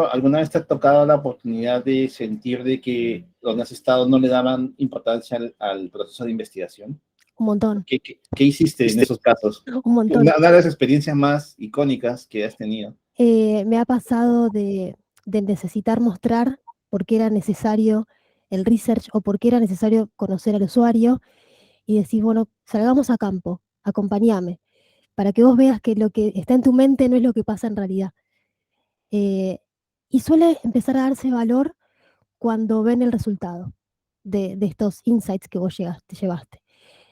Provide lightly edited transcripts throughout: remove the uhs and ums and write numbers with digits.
¿Alguna vez te ha tocado la oportunidad de sentir de que donde has estado no le daban importancia al proceso de investigación? Un montón, ¿Qué hiciste en esos casos? un montón. Una de las experiencias más icónicas que has tenido. Me ha pasado de necesitar mostrar por qué era necesario el research o por qué era necesario conocer al usuario y decir, bueno, salgamos a campo, acompáñame, para que vos veas que lo que está en tu mente no es lo que pasa en realidad. Eh, y suele empezar a darse valor cuando ven el resultado de estos insights que vos llevaste.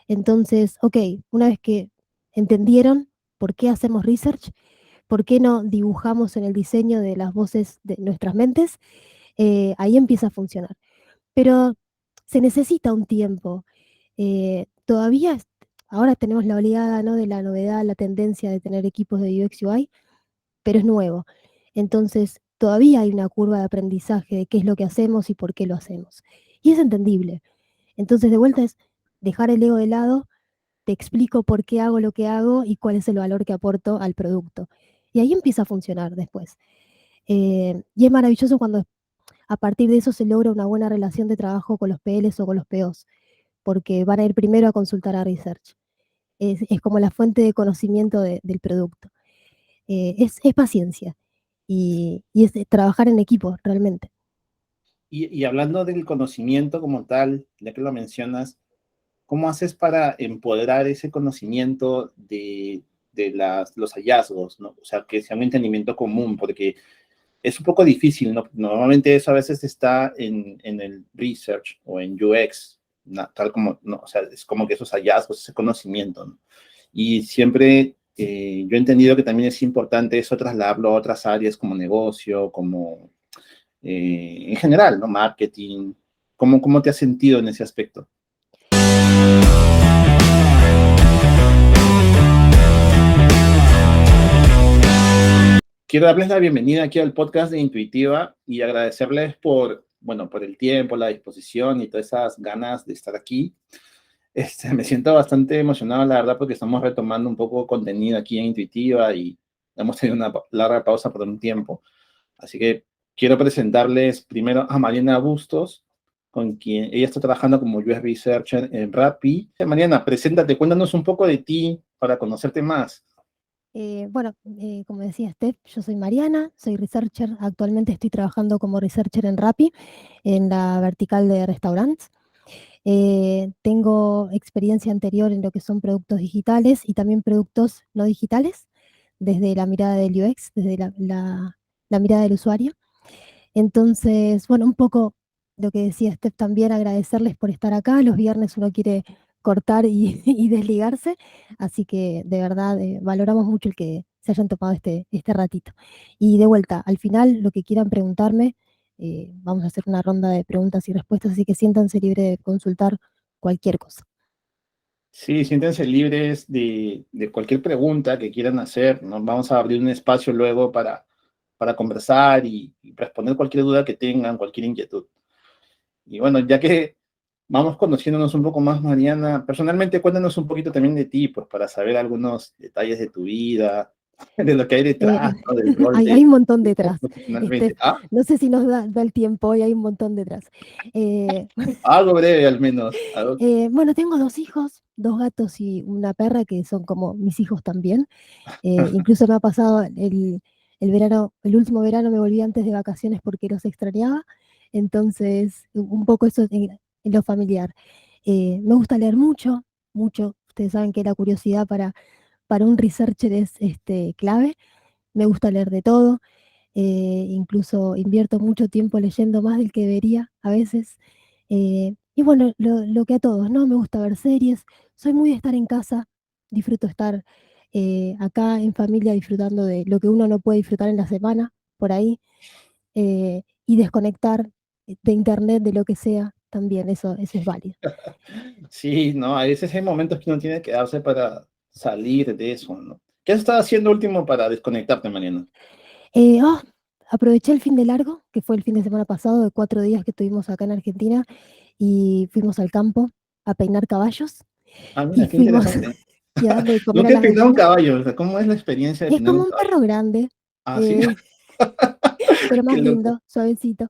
Entonces, ok, una vez que entendieron por qué hacemos research, por qué no dibujamos en el diseño de las voces de nuestras mentes, ahí empieza a funcionar. Pero se necesita un tiempo. Todavía, ahora tenemos la oleada, ¿no?, de la novedad, la tendencia de tener equipos de UX UI, pero es nuevo. Entonces, todavía hay una curva de aprendizaje de qué es lo que hacemos y por qué lo hacemos. Y es entendible. Entonces, de vuelta es dejar el ego de lado, te explico por qué hago lo que hago y cuál es el valor que aporto al producto. Y ahí empieza a funcionar después. Y es maravilloso cuando a partir de eso se logra una buena relación de trabajo con los PLs o con los POs, porque van a ir primero a consultar a Research. Es como la fuente de conocimiento del producto. Es paciencia y es de trabajar en equipo realmente. Y hablando del conocimiento como tal, ya que lo mencionas, ¿cómo haces para empoderar ese conocimiento de los hallazgos, ¿no? O sea, que sea un entendimiento común, porque es un poco difícil, ¿no? Normalmente eso a veces está en el research o en UX, tal como, ¿no? O sea, es como que esos hallazgos, ese conocimiento, ¿no? Y siempre yo he entendido que también es importante eso trasladarlo a otras áreas como negocio, como en general, ¿no? Marketing. ¿Cómo te has sentido en ese aspecto? Quiero darles la bienvenida aquí al podcast de Intuitiva y agradecerles bueno, por el tiempo, la disposición y todas esas ganas de estar aquí. Me siento bastante emocionado, la verdad, porque estamos retomando un poco contenido aquí en Intuitiva y hemos tenido una larga pausa por un tiempo. Así que quiero presentarles primero a Mariana Bustos, con quien ella está trabajando como UX Researcher en Rappi. Mariana, preséntate, cuéntanos un poco de ti para conocerte más. Como decía Steph, yo soy Mariana, soy researcher. Actualmente estoy trabajando como researcher en Rappi, en la vertical de restaurantes. Tengo experiencia anterior en lo que son productos digitales y también productos no digitales, desde la mirada del UX, desde la mirada del usuario. Entonces, bueno, un poco lo que decía Steph también, agradecerles por estar acá. Los viernes uno quiere cortar y desligarse, así que de verdad valoramos mucho el que se hayan tomado este ratito. Y de vuelta, al final, lo que quieran preguntarme, vamos a hacer una ronda de preguntas y respuestas, así que siéntanse libres de consultar cualquier cosa. Sí, siéntense libres de cualquier pregunta que quieran hacer. Nos vamos a abrir un espacio luego para conversar y responder cualquier duda que tengan, cualquier inquietud. Y bueno, ya que vamos conociéndonos un poco más, Mariana, personalmente cuéntanos un poquito también de ti, pues para saber algunos detalles de tu vida, de lo que hay Eh, detrás, ¿no? Del rol hay un montón de detrás. profesionalmente. No sé si nos da el tiempo, hoy hay un montón detrás. Eh, Algo breve al menos. bueno, tengo 2 hijos, 2 gatos y una perra que son como mis hijos también. Incluso me ha pasado el verano, el último verano me volví antes de vacaciones porque los extrañaba. Entonces, un poco eso en lo familiar. Me gusta leer mucho, mucho. Ustedes saben que la curiosidad para un researcher es clave. Me gusta leer de todo. Incluso invierto mucho tiempo leyendo más del que debería a veces. Y bueno, lo que a todos, ¿no? Me gusta ver series, soy muy de estar en casa, disfruto estar acá en familia disfrutando de lo que uno no puede disfrutar en la semana, por ahí, y desconectar de internet, de lo que sea, también, eso es válido. Sí, no, a veces hay momentos que uno tiene que darse para salir de eso, ¿no? ¿Qué has estado haciendo último para desconectarte, Mariana? Eh, oh, Aproveché el fin de largo, que fue el fin de semana pasado, de 4 días que estuvimos acá en Argentina, y fuimos al campo a peinar caballos Ah, y mira, qué fuimos interesante. y a darle de comer a Nunca he las peinado un gallinas. caballo, o sea, ¿cómo es la experiencia de Es peinar como un un caballo? perro grande. Ah, sí. eh, pero Qué más loco. lindo, suavecito.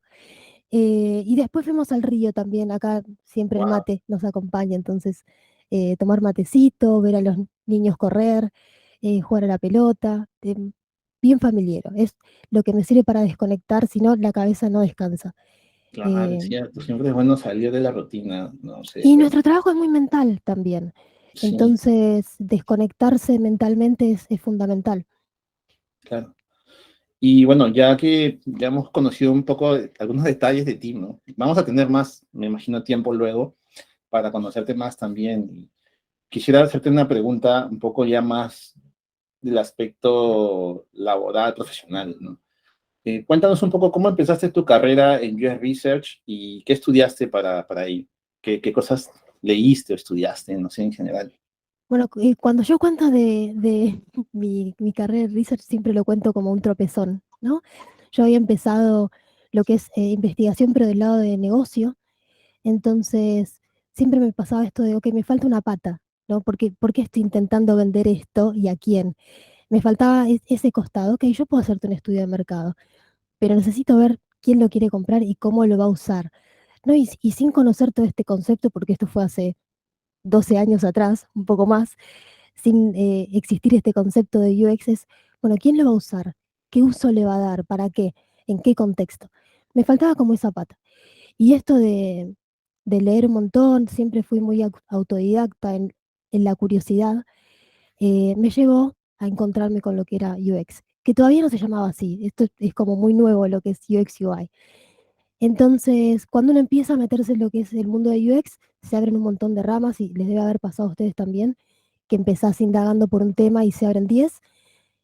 Y después fuimos al río también, acá siempre el Wow, mate nos acompaña, entonces tomar matecito, ver a los niños correr, jugar a la pelota, bien familiero. Es lo que me sirve para desconectar, si no, la cabeza no descansa. claro, es Eh, cierto. Siempre es bueno salir de la rutina, no sé, y bueno, nuestro trabajo es muy mental también, sí, entonces desconectarse mentalmente es fundamental. claro. Y bueno, ya que ya hemos conocido un poco algunos detalles de ti, ¿no? Vamos a tener más, me imagino, tiempo luego para conocerte más también. Y quisiera hacerte una pregunta un poco ya más del aspecto laboral, profesional, ¿no? Cuéntanos un poco cómo empezaste tu carrera en US Research y qué estudiaste para ello. ¿Qué cosas leíste o estudiaste, no sé, en general? Bueno, cuando yo cuento de mi carrera de research, siempre lo cuento como un tropezón, ¿no? Yo había empezado lo que es investigación, pero del lado de negocio, entonces siempre me pasaba esto de, ok, me falta una pata, ¿no? ¿Por qué estoy intentando vender esto y a quién? Me faltaba ese costado, ok, yo puedo hacerte un estudio de mercado, pero necesito ver quién lo quiere comprar y cómo lo va a usar, ¿no? Y sin conocer todo este concepto, porque esto fue hace 12 años atrás, un poco más, sin existir este concepto de UX es, bueno, ¿quién lo va a usar? ¿Qué uso le va a dar? ¿Para qué? ¿En qué contexto? Me faltaba como esa pata. Y esto de leer un montón, siempre fui muy autodidacta en la curiosidad, me llevó a encontrarme con lo que era UX, que todavía no se llamaba así. Esto es como muy nuevo lo que es UX UI. Entonces, cuando uno empieza a meterse en lo que es el mundo de UX, se abren un montón de ramas y les debe haber pasado a ustedes también, que empezás indagando por un tema y se abren 10.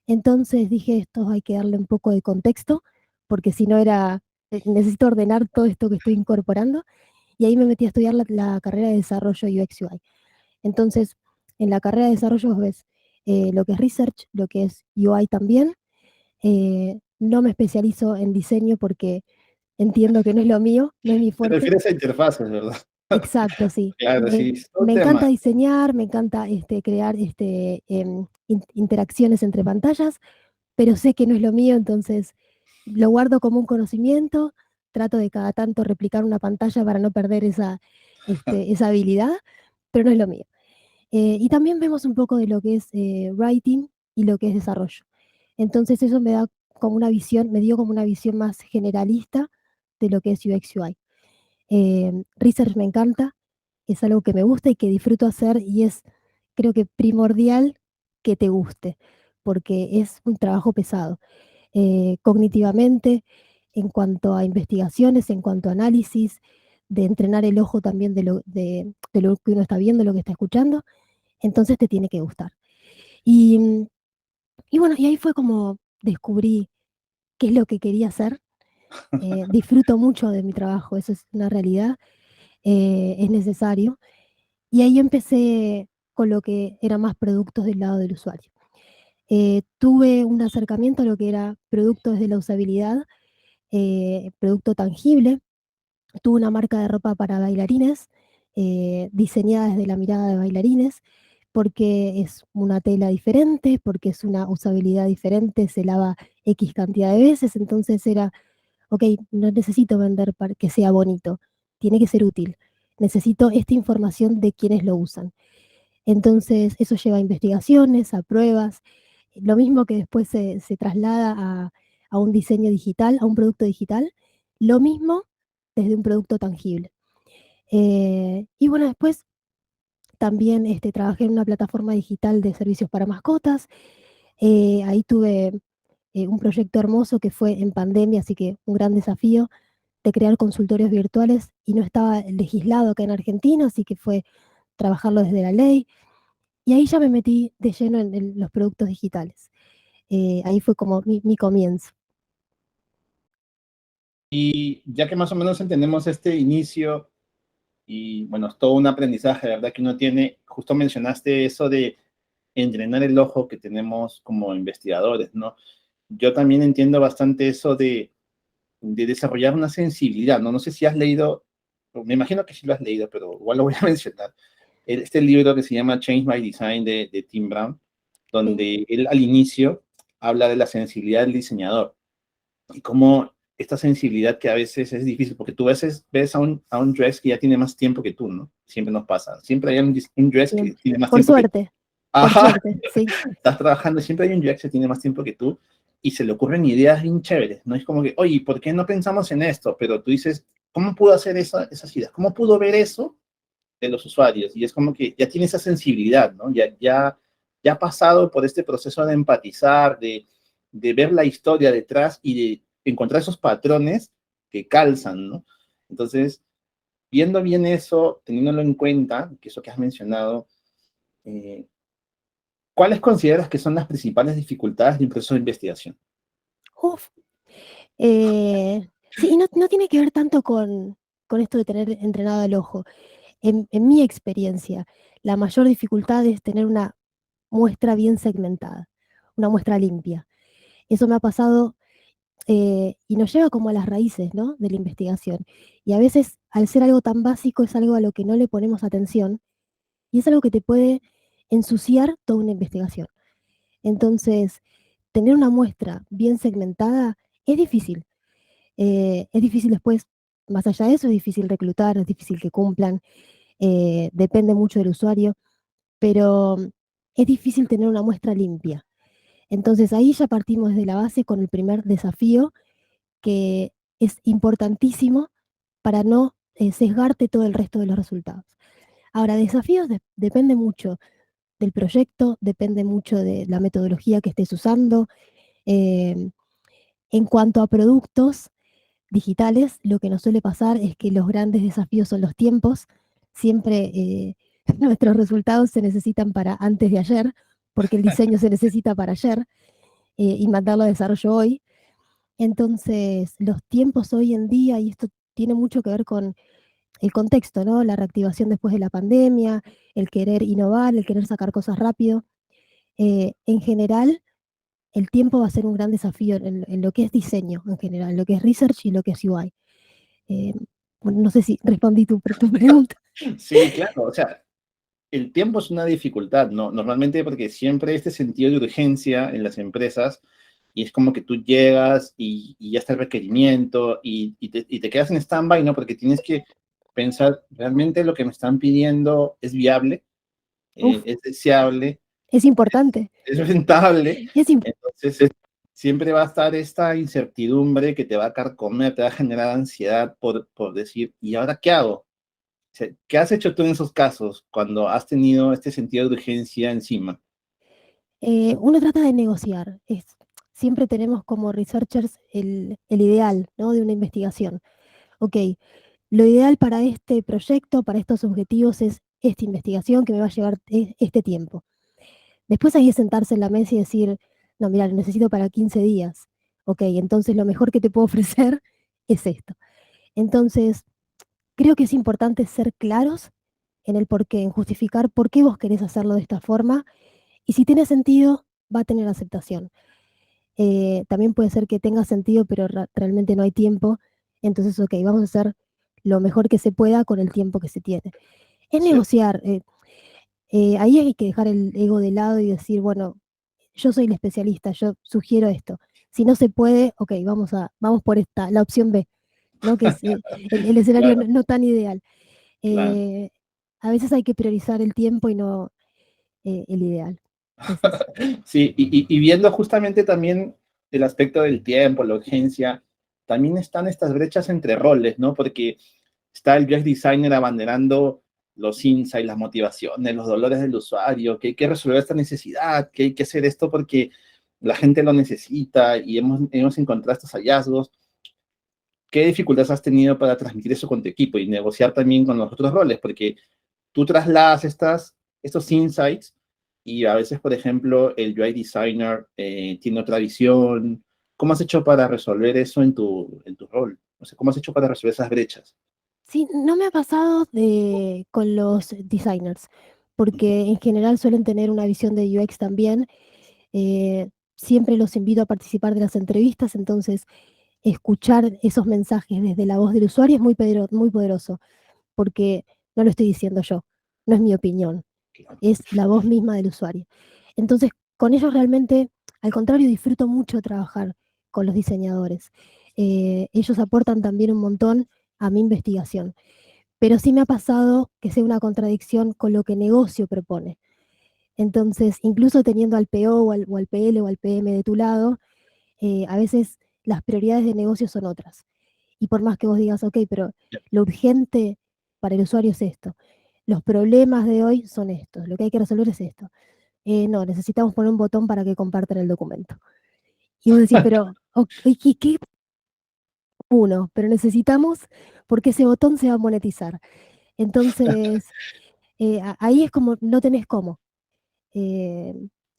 Entonces dije, esto hay que darle un poco de contexto, porque si no era, necesito ordenar todo esto que estoy incorporando. Y ahí me metí a estudiar la carrera de desarrollo UX UI. Entonces, en la carrera de desarrollo vos ves lo que es research, lo que es UI también. No me especializo en diseño porque entiendo que no es lo mío, no es mi Te fuerte. refieres a interfaces, ¿verdad? Exacto, sí. Claro, sí, es todo un Me tema. encanta diseñar, me encanta crear interacciones entre pantallas, pero sé que no es lo mío, entonces lo guardo como un conocimiento, trato de cada tanto replicar una pantalla para no perder esa habilidad, pero no es lo mío. Y también vemos un poco de lo que es writing y lo que es desarrollo. Entonces eso me da como una visión, me dio como una visión más generalista de lo que es UX UI. Research me encanta, es algo que me gusta y que disfruto hacer y es, creo que primordial que te guste, porque es un trabajo pesado, cognitivamente, en cuanto a investigaciones, en cuanto a análisis, de entrenar el ojo también de lo que uno está viendo, lo que está escuchando, entonces te tiene que gustar. Y, y bueno, y ahí fue como descubrí qué es lo que quería hacer. Disfruto mucho de mi trabajo, eso es una realidad, es necesario. Y ahí empecé con lo que era más productos del lado del usuario. Tuve un acercamiento a lo que era productos de la usabilidad, producto tangible. Tuve una marca de ropa para bailarines, diseñada desde la mirada de bailarines, porque es una tela diferente, porque es una usabilidad diferente, se lava X cantidad de veces, entonces era, ok, no necesito vender para que sea bonito, tiene que ser útil. Necesito esta información de quienes lo usan. Entonces, eso lleva a investigaciones, a pruebas, lo mismo que después se traslada a un diseño digital, a un producto digital, lo mismo desde un producto tangible. Y bueno, después también trabajé en una plataforma digital de servicios para mascotas. Ahí tuve un proyecto hermoso que fue en pandemia, así que un gran desafío de crear consultorios virtuales y no estaba legislado acá en Argentina, así que fue trabajarlo desde la ley. Y ahí ya me metí de lleno en los productos digitales. Ahí fue como mi comienzo. Y ya que más o menos entendemos este inicio y bueno, es todo un aprendizaje, ¿verdad? Que uno tiene, justo mencionaste eso de entrenar el ojo que tenemos como investigadores, ¿no? Yo también entiendo bastante eso de desarrollar una sensibilidad, ¿no? No sé si has leído, me imagino que sí lo has leído, pero igual lo voy a mencionar. Este libro que se llama Change by Design de Tim Brown, Sí, donde él al inicio habla de la sensibilidad del diseñador. y cómo esta sensibilidad que a veces es difícil, porque tú a veces ves a un UX que ya tiene más tiempo que tú, ¿no? Siempre nos pasa. Siempre hay un UX que tiene más Por tiempo que tú. suerte, por Ajá, suerte, sí. estás trabajando, siempre hay un UX que tiene más tiempo que tú y se le ocurren ideas bien chéveres, ¿no? Es como que, oye, ¿por qué no pensamos en esto? Pero tú dices, ¿cómo pudo hacer esas ideas? ¿Cómo pudo ver eso de los usuarios? Y es como que ya tiene esa sensibilidad, ¿no? Ya ha pasado por este proceso de empatizar, de ver la historia detrás y de encontrar esos patrones que calzan, ¿no? Entonces, viendo bien eso, teniéndolo en cuenta, que eso que has mencionado, eh, ¿cuáles consideras que son las principales dificultades de un proceso de investigación? Uf. Sí, y no tiene que ver tanto con esto de tener entrenado el ojo. En mi experiencia, la mayor dificultad es tener una muestra bien segmentada, una muestra limpia. Eso me ha pasado y nos lleva como a las raíces, ¿no? De la investigación. Y a veces, al ser algo tan básico, es algo a lo que no le ponemos atención y es algo que te puede ensuciar toda una investigación. Entonces, tener una muestra bien segmentada es difícil. Es difícil después, más allá de eso, es difícil reclutar, es difícil que cumplan, depende mucho del usuario, pero es difícil tener una muestra limpia. Entonces ahí ya partimos desde la base con el primer desafío, que es importantísimo para no sesgarte todo el resto de los resultados. Ahora, desafíos depende mucho del proyecto, depende mucho de la metodología que estés usando. Eh, en cuanto a productos digitales, lo que nos suele pasar es que los grandes desafíos son los tiempos. Siempre nuestros resultados se necesitan para antes de ayer, porque el diseño se necesita para ayer y mandarlo a desarrollo hoy. Entonces, los tiempos hoy en día, y esto tiene mucho que ver con el contexto, ¿no? La reactivación después de la pandemia, el querer innovar, el querer sacar cosas rápido. En general, el tiempo va a ser un gran desafío en lo que es diseño, en general, en lo que es research y lo que es UI. Eh, bueno, no sé si respondí tu pregunta. Sí, claro, o sea, el tiempo es una dificultad, ¿no? Normalmente porque siempre hay este sentido de urgencia en las empresas y es como que tú llegas y ya está el requerimiento y te quedas en stand-by, ¿no? Porque tienes que pensar, ¿realmente lo que me están pidiendo es viable? Uf, ¿Es deseable? es importante. ¿Es rentable? Es Entonces, siempre va a estar esta incertidumbre que te va a carcomer, te va a generar ansiedad por decir, ¿y ahora qué hago? Sea, ¿qué has hecho tú en esos casos cuando has tenido este sentido de urgencia encima? Uno trata de negociar. Siempre tenemos como researchers el ideal, ¿no? De una investigación. Ok, lo ideal para este proyecto, para estos objetivos, es esta investigación que me va a llevar este tiempo. Después hay que sentarse en la mesa y decir, no, mira, lo necesito para 15 días. Ok, entonces lo mejor que te puedo ofrecer es esto. Entonces, creo que es importante ser claros en el por qué, en justificar por qué vos querés hacerlo de esta forma y si tiene sentido, va a tener aceptación. También puede ser que tenga sentido, pero realmente no hay tiempo. Entonces, ok, vamos a hacer lo mejor que se pueda con el tiempo que se tiene. Es Sí, negociar. Ahí hay que dejar el ego de lado y decir, bueno, yo soy el especialista, yo sugiero esto. Si no se puede, ok, vamos por esta, la opción B, ¿no? Que es el escenario claro, no tan ideal. claro. Eh, a veces hay que priorizar el tiempo y no el ideal. Es eso. Sí, y viendo justamente también el aspecto del tiempo, la urgencia, también están estas brechas entre roles, ¿no? Porque está el UX designer abanderando los insights, las motivaciones, los dolores del usuario, que hay que resolver esta necesidad, que hay que hacer esto porque la gente lo necesita y hemos encontrado estos hallazgos. ¿Qué dificultades has tenido para transmitir eso con tu equipo y negociar también con los otros roles? Porque tú trasladas estos insights y a veces, por ejemplo, el UI designer tiene otra visión. ¿Cómo has hecho para resolver eso en tu rol? O sea, ¿cómo has hecho para resolver esas brechas? Sí, no me ha pasado con los designers, Ujú. porque en general suelen tener una visión de UX también. Siempre los invito a participar de las entrevistas, entonces escuchar esos mensajes desde la voz del usuario es muy poderoso, porque no lo estoy diciendo yo, no es mi opinión, es la voz misma del usuario. Entonces, con ellos realmente, al contrario, disfruto mucho trabajar, con los diseñadores. Ellos aportan también un montón a mi investigación. Pero sí me ha pasado que sea una contradicción con lo que negocio propone. Entonces, incluso teniendo al PO o al PL o al PM de tu lado, a veces las prioridades de negocio son otras. Y por más que vos digas, ok, pero lo urgente para el usuario es esto, los problemas de hoy son estos, lo que hay que resolver es esto. No, necesitamos poner un botón para que compartan el documento. Y vos decís, pero, ¿qué? Uno, pero necesitamos porque ese botón se va a monetizar. Entonces, ahí es como, no tenés cómo. Eh,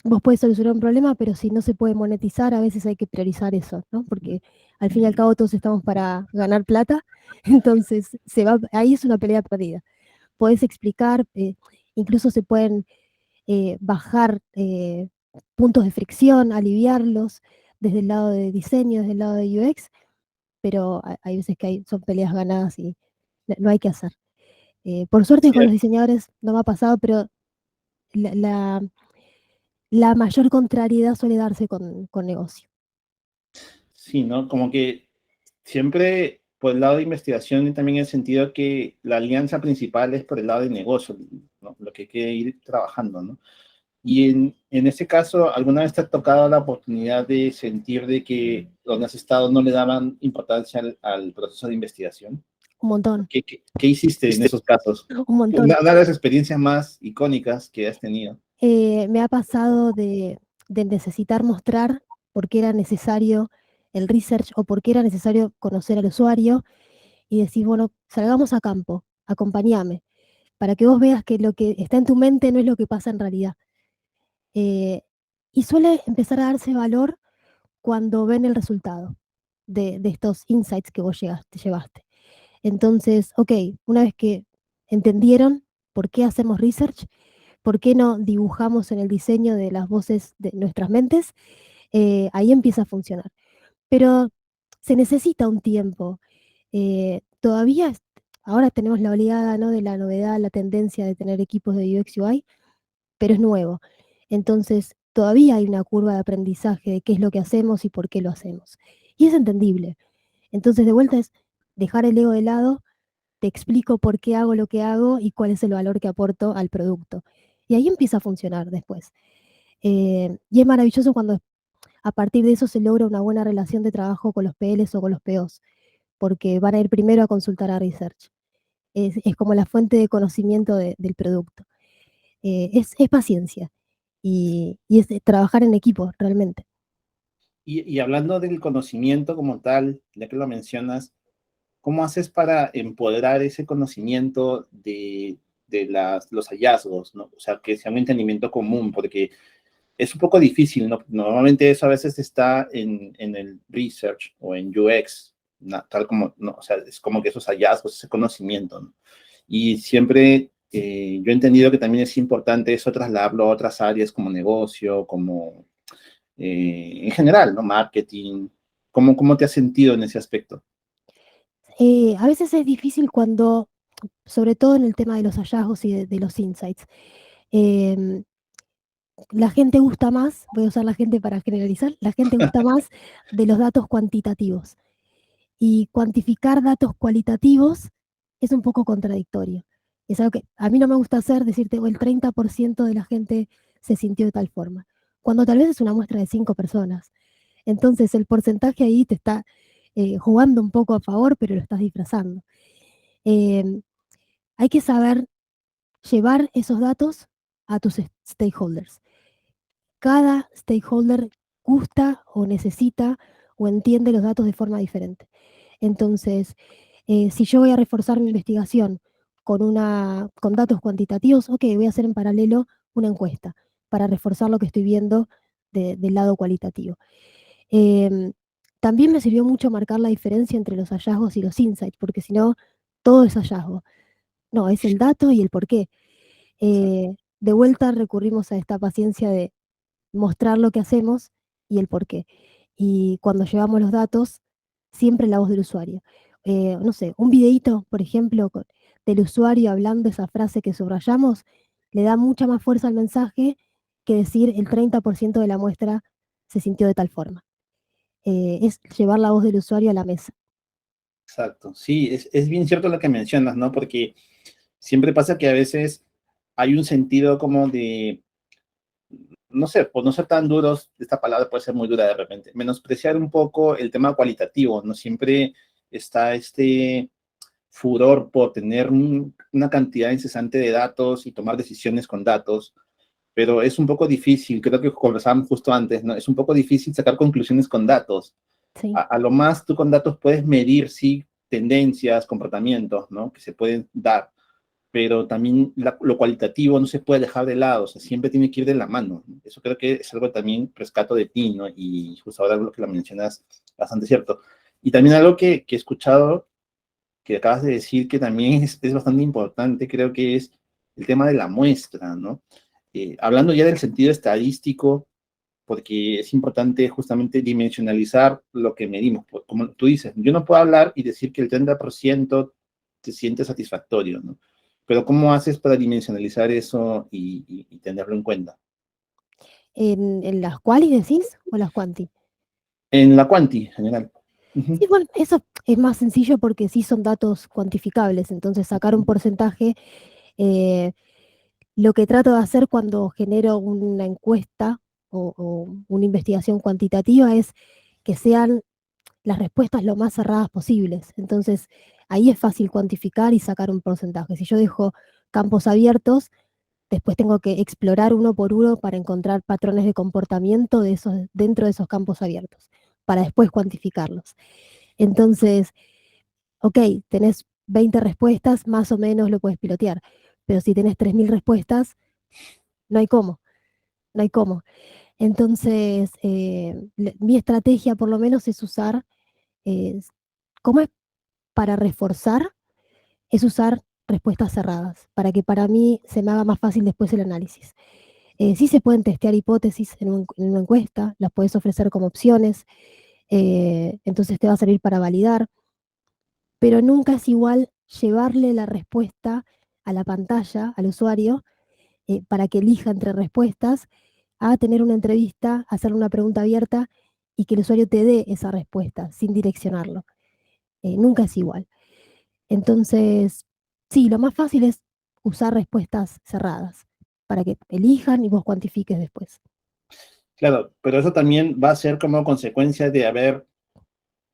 Vos podés solucionar un problema, pero si no se puede monetizar, a veces hay que priorizar eso, ¿no? Porque al fin y al cabo todos estamos para ganar plata, entonces ahí es una pelea perdida. Podés explicar, incluso se pueden bajar puntos de fricción, aliviarlos desde el lado de diseño, desde el lado de UX, pero hay veces que son peleas ganadas y no hay que hacer. Por suerte Sí, con los diseñadores no me ha pasado, pero la, la- la mayor contrariedad suele darse con negocio. sí, ¿no? Como que siempre por el lado de investigación y también en el sentido que la alianza principal es por el lado de negocio, ¿no? Lo que hay que ir trabajando, ¿no? Y en ese caso, ¿alguna vez te ha tocado la oportunidad de sentir de que donde has estado no le daban importancia al proceso de investigación? Un montón, ¿Qué hiciste en esos casos? un montón. Una de las experiencias más icónicas que has tenido. Me ha pasado de necesitar mostrar por qué era necesario el research o por qué era necesario conocer al usuario y decir, bueno, salgamos a campo, acompáñame, para que vos veas que lo que está en tu mente no es lo que pasa en realidad. Eh, y suele empezar a darse valor cuando ven el resultado de estos insights que vos llevaste. Entonces, ok, una vez que entendieron por qué hacemos research, por qué no dibujamos en el diseño de las voces de nuestras mentes, ahí empieza a funcionar. Pero se necesita un tiempo. Todavía, ahora tenemos la oleada, ¿no?, de la novedad, la tendencia de tener equipos de UX UI, pero es nuevo. Entonces, todavía hay una curva de aprendizaje de qué es lo que hacemos y por qué lo hacemos. Y es entendible. Entonces, de vuelta es dejar el ego de lado, te explico por qué hago lo que hago y cuál es el valor que aporto al producto. Y ahí empieza a funcionar después. Y es maravilloso cuando a partir de eso se logra una buena relación de trabajo con los PLs o con los POs, porque van a ir primero a consultar a Research. Es como la fuente de conocimiento del producto. Es paciencia y es trabajar en equipo realmente. Y hablando del conocimiento como tal, ya que lo mencionas, ¿cómo haces para empoderar ese conocimiento de los hallazgos, ¿no? O sea, que sea un entendimiento común, porque es un poco difícil, ¿no? Normalmente eso a veces está en el research o en UX, tal como, ¿no? O sea, es como que esos hallazgos, ese conocimiento, ¿no? Y siempre yo he entendido que también es importante eso trasladarlo a otras áreas como negocio, como en general, ¿no? Marketing. ¿Cómo te has sentido en ese aspecto? A veces es difícil cuando, sobre todo en el tema de los hallazgos y de los insights, em, la gente gusta más, voy a usar la gente para generalizar, la gente gusta más de los datos cuantitativos. Y cuantificar datos cualitativos es un poco contradictorio. Es algo que a mí no me gusta hacer, decirte, o el 30% de la gente se sintió de tal forma, cuando tal vez es una muestra de 5 personas. Entonces el porcentaje ahí te está jugando un poco a favor, pero lo estás disfrazando. Eh, Hay que saber llevar esos datos a tus stakeholders. Cada stakeholder gusta o necesita o entiende los datos de forma diferente. Entonces, si yo voy a reforzar mi investigación con datos cuantitativos, ok, voy a hacer en paralelo una encuesta para reforzar lo que estoy viendo del lado cualitativo. Em, También me sirvió mucho marcar la diferencia entre los hallazgos y los insights, porque si no, todo es hallazgo. No, es el dato y el por qué. De vuelta recurrimos a esta paciencia de mostrar lo que hacemos y el por qué. Y cuando llevamos los datos, siempre la voz del usuario. No sé, un videíto, por ejemplo, del usuario hablando esa frase que subrayamos, le da mucha más fuerza al mensaje que decir el 30% de la muestra se sintió de tal forma. es llevar la voz del usuario a la mesa. Exacto, sí, es bien cierto lo que mencionas, ¿no? Porque siempre pasa que a veces hay un sentido como de, no sé, por no ser tan duros, esta palabra puede ser muy dura de repente, menospreciar un poco el tema cualitativo, ¿no? Siempre está este furor por tener una cantidad incesante de datos y tomar decisiones con datos, pero es un poco difícil, creo que conversábamos justo antes, ¿no? Es un poco difícil sacar conclusiones con datos. Sí. A lo más tú con datos puedes medir, sí, tendencias, comportamientos, ¿no? Que se pueden dar, pero también lo cualitativo no se puede dejar de lado, o sea, siempre tiene que ir de la mano, ¿no? Eso creo que es algo también rescato de ti, ¿no? Y justo ahora lo que lo mencionas, bastante cierto. Y también algo que he escuchado, que acabas de decir, que también es bastante importante, creo que es el tema de la muestra, ¿no? Hablando ya del sentido estadístico, porque es importante justamente dimensionalizar lo que medimos. Como tú dices, yo no puedo hablar y decir que el 30% te siente satisfactorio, ¿no? Pero ¿cómo haces para dimensionalizar eso y tenerlo en cuenta? ¿En las quali decís o las quanti? En la quanti, en general. Ujú. Sí, bueno, eso es más sencillo porque sí son datos cuantificables, entonces sacar un porcentaje, eh, lo que trato de hacer cuando genero una encuesta o una investigación cuantitativa es que sean las respuestas lo más cerradas posibles. Entonces, ahí es fácil cuantificar y sacar un porcentaje. Si yo dejo campos abiertos, después tengo que explorar uno por uno para encontrar patrones de comportamiento de esos, dentro de esos campos abiertos, para después cuantificarlos. Entonces, ok, tenés 20 respuestas, más o menos lo puedes pilotear, pero si tenés 3.000 respuestas, no hay cómo, no hay cómo. Entonces, mi estrategia por lo menos es usar, eh, ¿cómo es para reforzar? Es usar respuestas cerradas, para que para mí se me haga más fácil después el análisis. Sí se pueden testear hipótesis en una encuesta, las puedes ofrecer como opciones, entonces te va a servir para validar, pero nunca es igual llevarle la respuesta a la pantalla, al usuario, para que elija entre respuestas, a tener una entrevista, hacerle una pregunta abierta y que el usuario te dé esa respuesta sin direccionarlo. Nunca es igual. Entonces, sí, lo más fácil es usar respuestas cerradas para que elijan y vos cuantifiques después. Claro, pero eso también va a ser como consecuencia de haber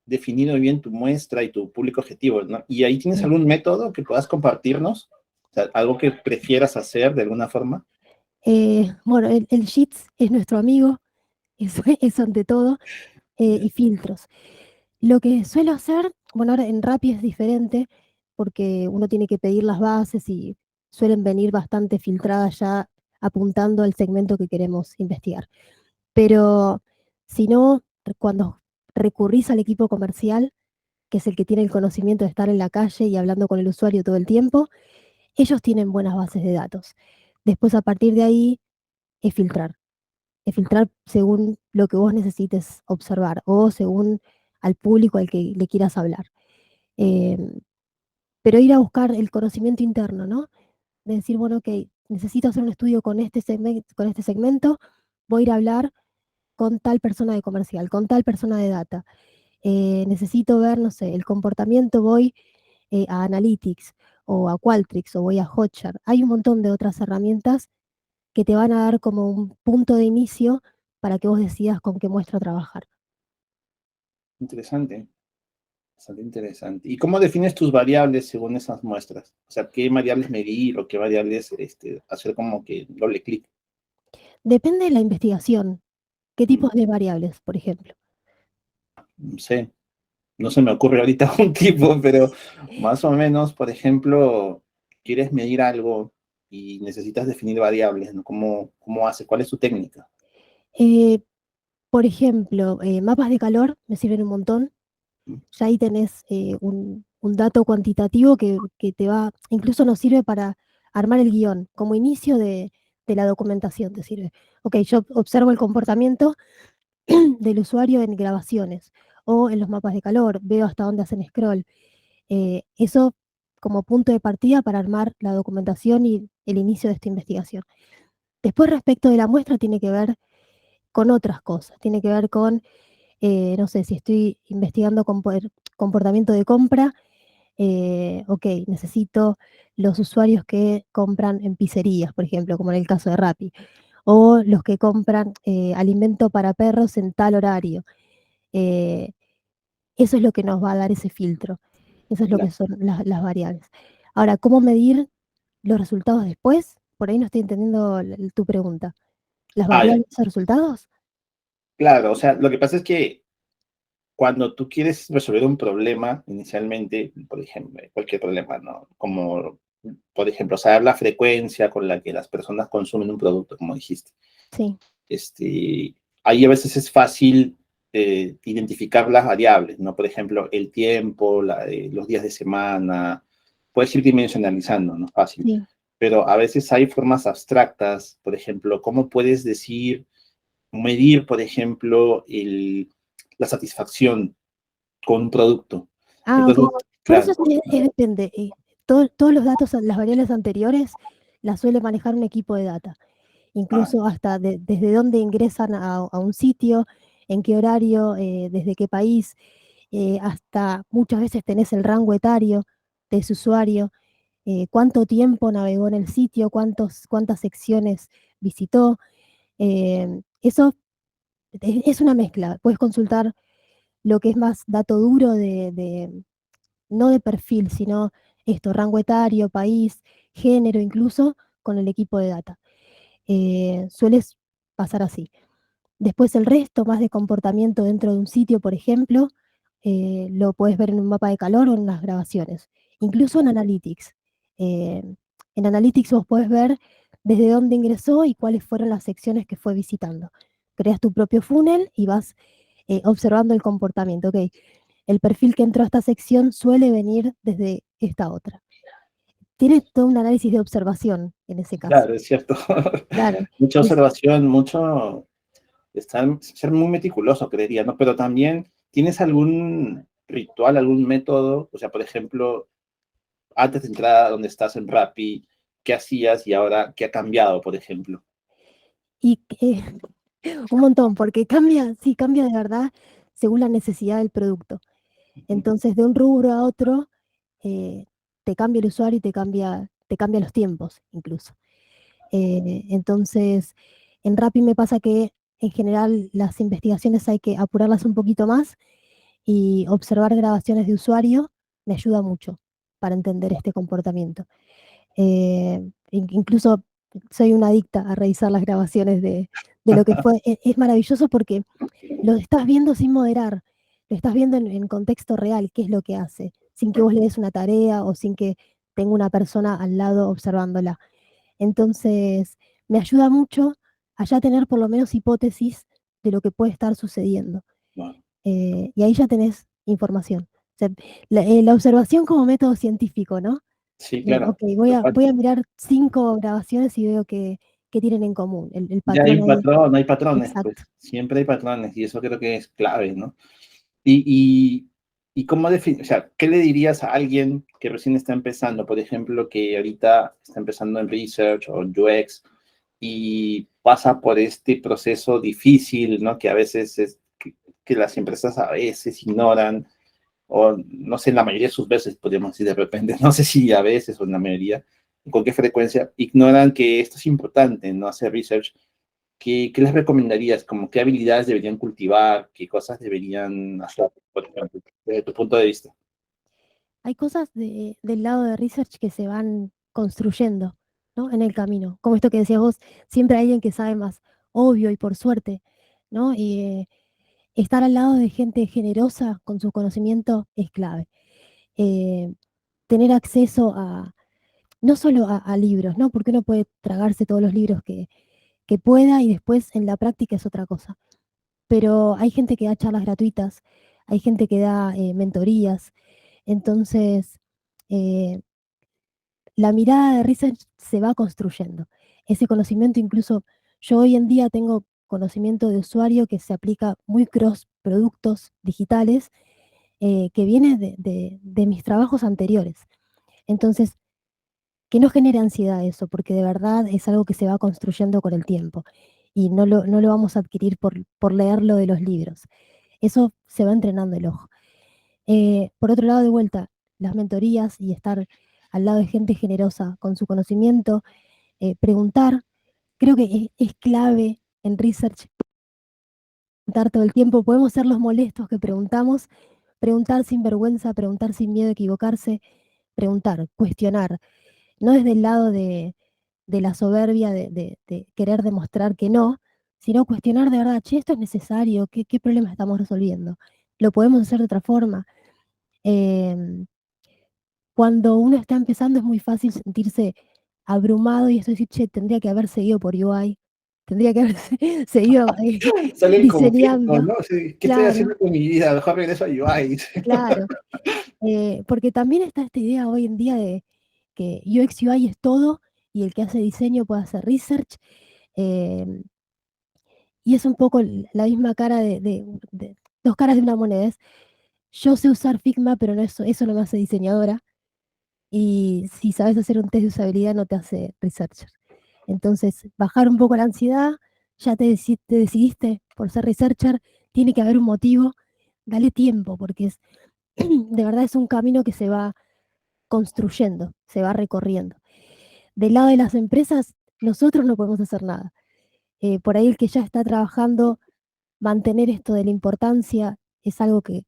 definido bien tu muestra y tu público objetivo, ¿no? ¿Y ahí tienes Sí. algún método que puedas compartirnos? O sea, algo que prefieras hacer de alguna forma. Bueno, el Sheets es nuestro amigo, eso ante todo, Ya. y filtros. Lo que suelo hacer, bueno, ahora en Rappi es diferente porque uno tiene que pedir las bases y suelen venir bastante filtradas ya apuntando al segmento que queremos investigar. Pero si no, cuando recurrís al equipo comercial, que es el que tiene el conocimiento de estar en la calle y hablando con el usuario todo el tiempo, ellos tienen buenas bases de datos. Después, a partir de ahí, es filtrar. Es filtrar según lo que vos necesites observar o según al público al que le quieras hablar. Eh, pero ir a buscar el conocimiento interno, ¿no? De decir, bueno, ok, necesito hacer un estudio con este segmento, voy a ir a hablar con tal persona de comercial, con tal persona de data. Necesito ver, no sé, el comportamiento, voy a Analytics o a Qualtrics o voy a Hotjar. Hay un montón de otras herramientas que te van a dar como un punto de inicio para que vos decidas con qué muestra trabajar. Interesante, bastante interesante. ¿Y cómo defines tus variables según esas muestras? O sea, ¿qué variables medir o qué variables hacer como que doble clic? Depende de la investigación. ¿Qué Mm, tipos de variables, por ejemplo? No sé, no se me ocurre ahorita un tipo, pero más o menos, por ejemplo, quieres medir algo y necesitas definir variables, ¿no? ¿Cómo haces? ¿Cuál es tu técnica? Eh, por ejemplo, mapas de calor me sirven un montón. Mm, Ya ahí tenés un dato cuantitativo que te va, incluso nos sirve para armar el guión, como inicio de la documentación te sirve. Ok, yo observo el comportamiento del usuario en grabaciones o en los mapas de calor, veo hasta dónde hacen scroll. Eso como punto de partida para armar la documentación y el inicio de esta investigación. Después, respecto de la muestra, tiene que ver con otras cosas, tiene que ver con No sé, si estoy investigando comportamiento de compra, ok, necesito los usuarios que compran en pizzerías, por ejemplo, como en el caso de Rappi, o los que compran alimento para perros en tal horario. Eh, Eso es lo que nos va a dar ese filtro. Eso es lo que Claro. son las variables. Ahora, ¿cómo medir los resultados después? Por ahí no estoy entendiendo tu pregunta. ¿Las Ah, ya. variables de resultados? Claro, o sea, lo que pasa es que cuando tú quieres resolver un problema inicialmente, por ejemplo, cualquier problema, ¿no? Como, por ejemplo, saber la frecuencia con la que las personas consumen un producto, como dijiste. Sí, Ahí a veces es fácil identificar las variables, ¿no? Por ejemplo, el tiempo, los días de semana, puedes ir dimensionalizando, ¿no? Fácil. sí. Pero a veces hay formas abstractas, por ejemplo, ¿cómo puedes decir, medir, por ejemplo, la satisfacción con un producto? Ah, ok. Entonces, Por eso claro, depende. Todos los datos, las variables anteriores, las suele manejar un equipo de data. ah, Incluso hasta desde dónde ingresan a un sitio, en qué horario, desde qué país, hasta muchas veces tenés el rango etario de ese usuario, cuánto tiempo navegó en el sitio, cuántas secciones visitó. Eso es una mezcla. Puedes consultar lo que es más dato duro no de perfil, sino esto, rango etario, país, género, incluso con el equipo de data. Sueles pasar así. Después el resto, más de comportamiento dentro de un sitio, por ejemplo, lo puedes ver en un mapa de calor o en unas grabaciones, incluso en Analytics. Eh, en Analytics vos podés ver desde dónde ingresó y cuáles fueron las secciones que fue visitando. Creas tu propio funnel y vas observando el comportamiento. Ok, el perfil que entró a esta sección suele venir desde esta otra. Tiene todo un análisis de observación en ese caso. claro, es cierto. Claro, Mucha es, observación, mucho ser muy meticuloso, creería, ¿no? Pero también, ¿tienes algún ritual, algún método? O sea, por ejemplo, antes de entrar a donde estás en Rappi, ¿qué hacías y ahora qué ha cambiado, por ejemplo? y un montón, porque cambia, sí, cambia de verdad según la necesidad del producto. Entonces, de un rubro a otro, eh, te cambia el usuario y te cambia los tiempos, incluso. Entonces, en Rappi me pasa que en general las investigaciones hay que apurarlas un poquito más y observar grabaciones de usuario me ayuda mucho para entender este comportamiento. Incluso soy una adicta a revisar las grabaciones de lo que fue. Es maravilloso porque lo estás viendo sin moderar, lo estás viendo en contexto real, qué es lo que hace, sin que vos le des una tarea o sin que tenga una persona al lado observándola. Entonces, me ayuda mucho a ya tener por lo menos hipótesis de lo que puede estar sucediendo. Bueno, Y ahí ya tenés información. O sea, la observación como método científico, ¿no? sí, claro. Ok, voy a mirar 5 grabaciones y veo qué tienen en común, el Ya hay patrón un ahí. patrón, hay patrones, pues Exacto. siempre hay patrones y eso creo que es clave, ¿no? Y cómo definir, o sea, ¿qué le dirías a alguien que recién está empezando, por ejemplo, que ahorita está empezando en research o en UX y pasa por este proceso difícil, ¿no? Que a veces que las empresas a veces ignoran, o no sé, en la mayoría de sus veces, podríamos decir de repente, no sé si a veces o en la mayoría, con qué frecuencia, ignoran que esto es importante, ¿no? Hacer research. ¿Qué les recomendarías? Como qué habilidades deberían cultivar, qué cosas deberían hacer, por ejemplo, desde tu punto de vista? Hay cosas del lado de research que se van construyendo, ¿no? En el camino. Como esto que decías vos, siempre hay alguien que sabe más, obvio y por suerte, ¿no? Y estar al lado de gente generosa con su conocimiento es clave. Eh, Tener acceso no solo a libros, ¿no? Porque uno puede tragarse todos los libros que pueda y después en la práctica es otra cosa. Pero hay gente que da charlas gratuitas, hay gente que da mentorías. Entonces, eh, la mirada de research se va construyendo. Ese conocimiento, incluso yo hoy en día tengo conocimiento de usuario que se aplica muy cross productos digitales, que viene de mis trabajos anteriores. Entonces, que no genere ansiedad eso, porque de verdad es algo que se va construyendo con el tiempo y no lo vamos a adquirir por leerlo de los libros. Eso se va entrenando el ojo. Por otro lado, de vuelta, las mentorías y estar al lado de gente generosa con su conocimiento, preguntar, creo que es clave en research preguntar todo el tiempo. Podemos ser los molestos que preguntamos, preguntar sin vergüenza, preguntar sin miedo a equivocarse, preguntar, cuestionar, no desde el lado de la soberbia, de querer demostrar que no, sino cuestionar de verdad, che, esto es necesario, ¿qué problema estamos resolviendo? ¿Lo podemos hacer de otra forma? Em, Cuando uno está empezando es muy fácil sentirse abrumado y esto decir, che, tendría que haber seguido por UI, tendría que haber seguido Sale el conflicto, diseñando, ¿no? Sí, ¿qué estoy claro, haciendo con mi vida? Mejor regreso a UI. claro. Porque también está esta idea hoy en día de que UX UI es todo y el que hace diseño puede hacer research. eh, y es un poco la misma cara de dos caras de una moneda. Es, yo sé usar Figma, pero no eso no me hace diseñadora. Y si sabes hacer un test de usabilidad, no te hace researcher. Entonces, bajar un poco la ansiedad, ya te decidiste por ser researcher, tiene que haber un motivo, dale tiempo, porque de verdad es un camino que se va construyendo, se va recorriendo. Del lado de las empresas, nosotros no podemos hacer nada. Por ahí el que ya está trabajando, mantener esto de la importancia es algo que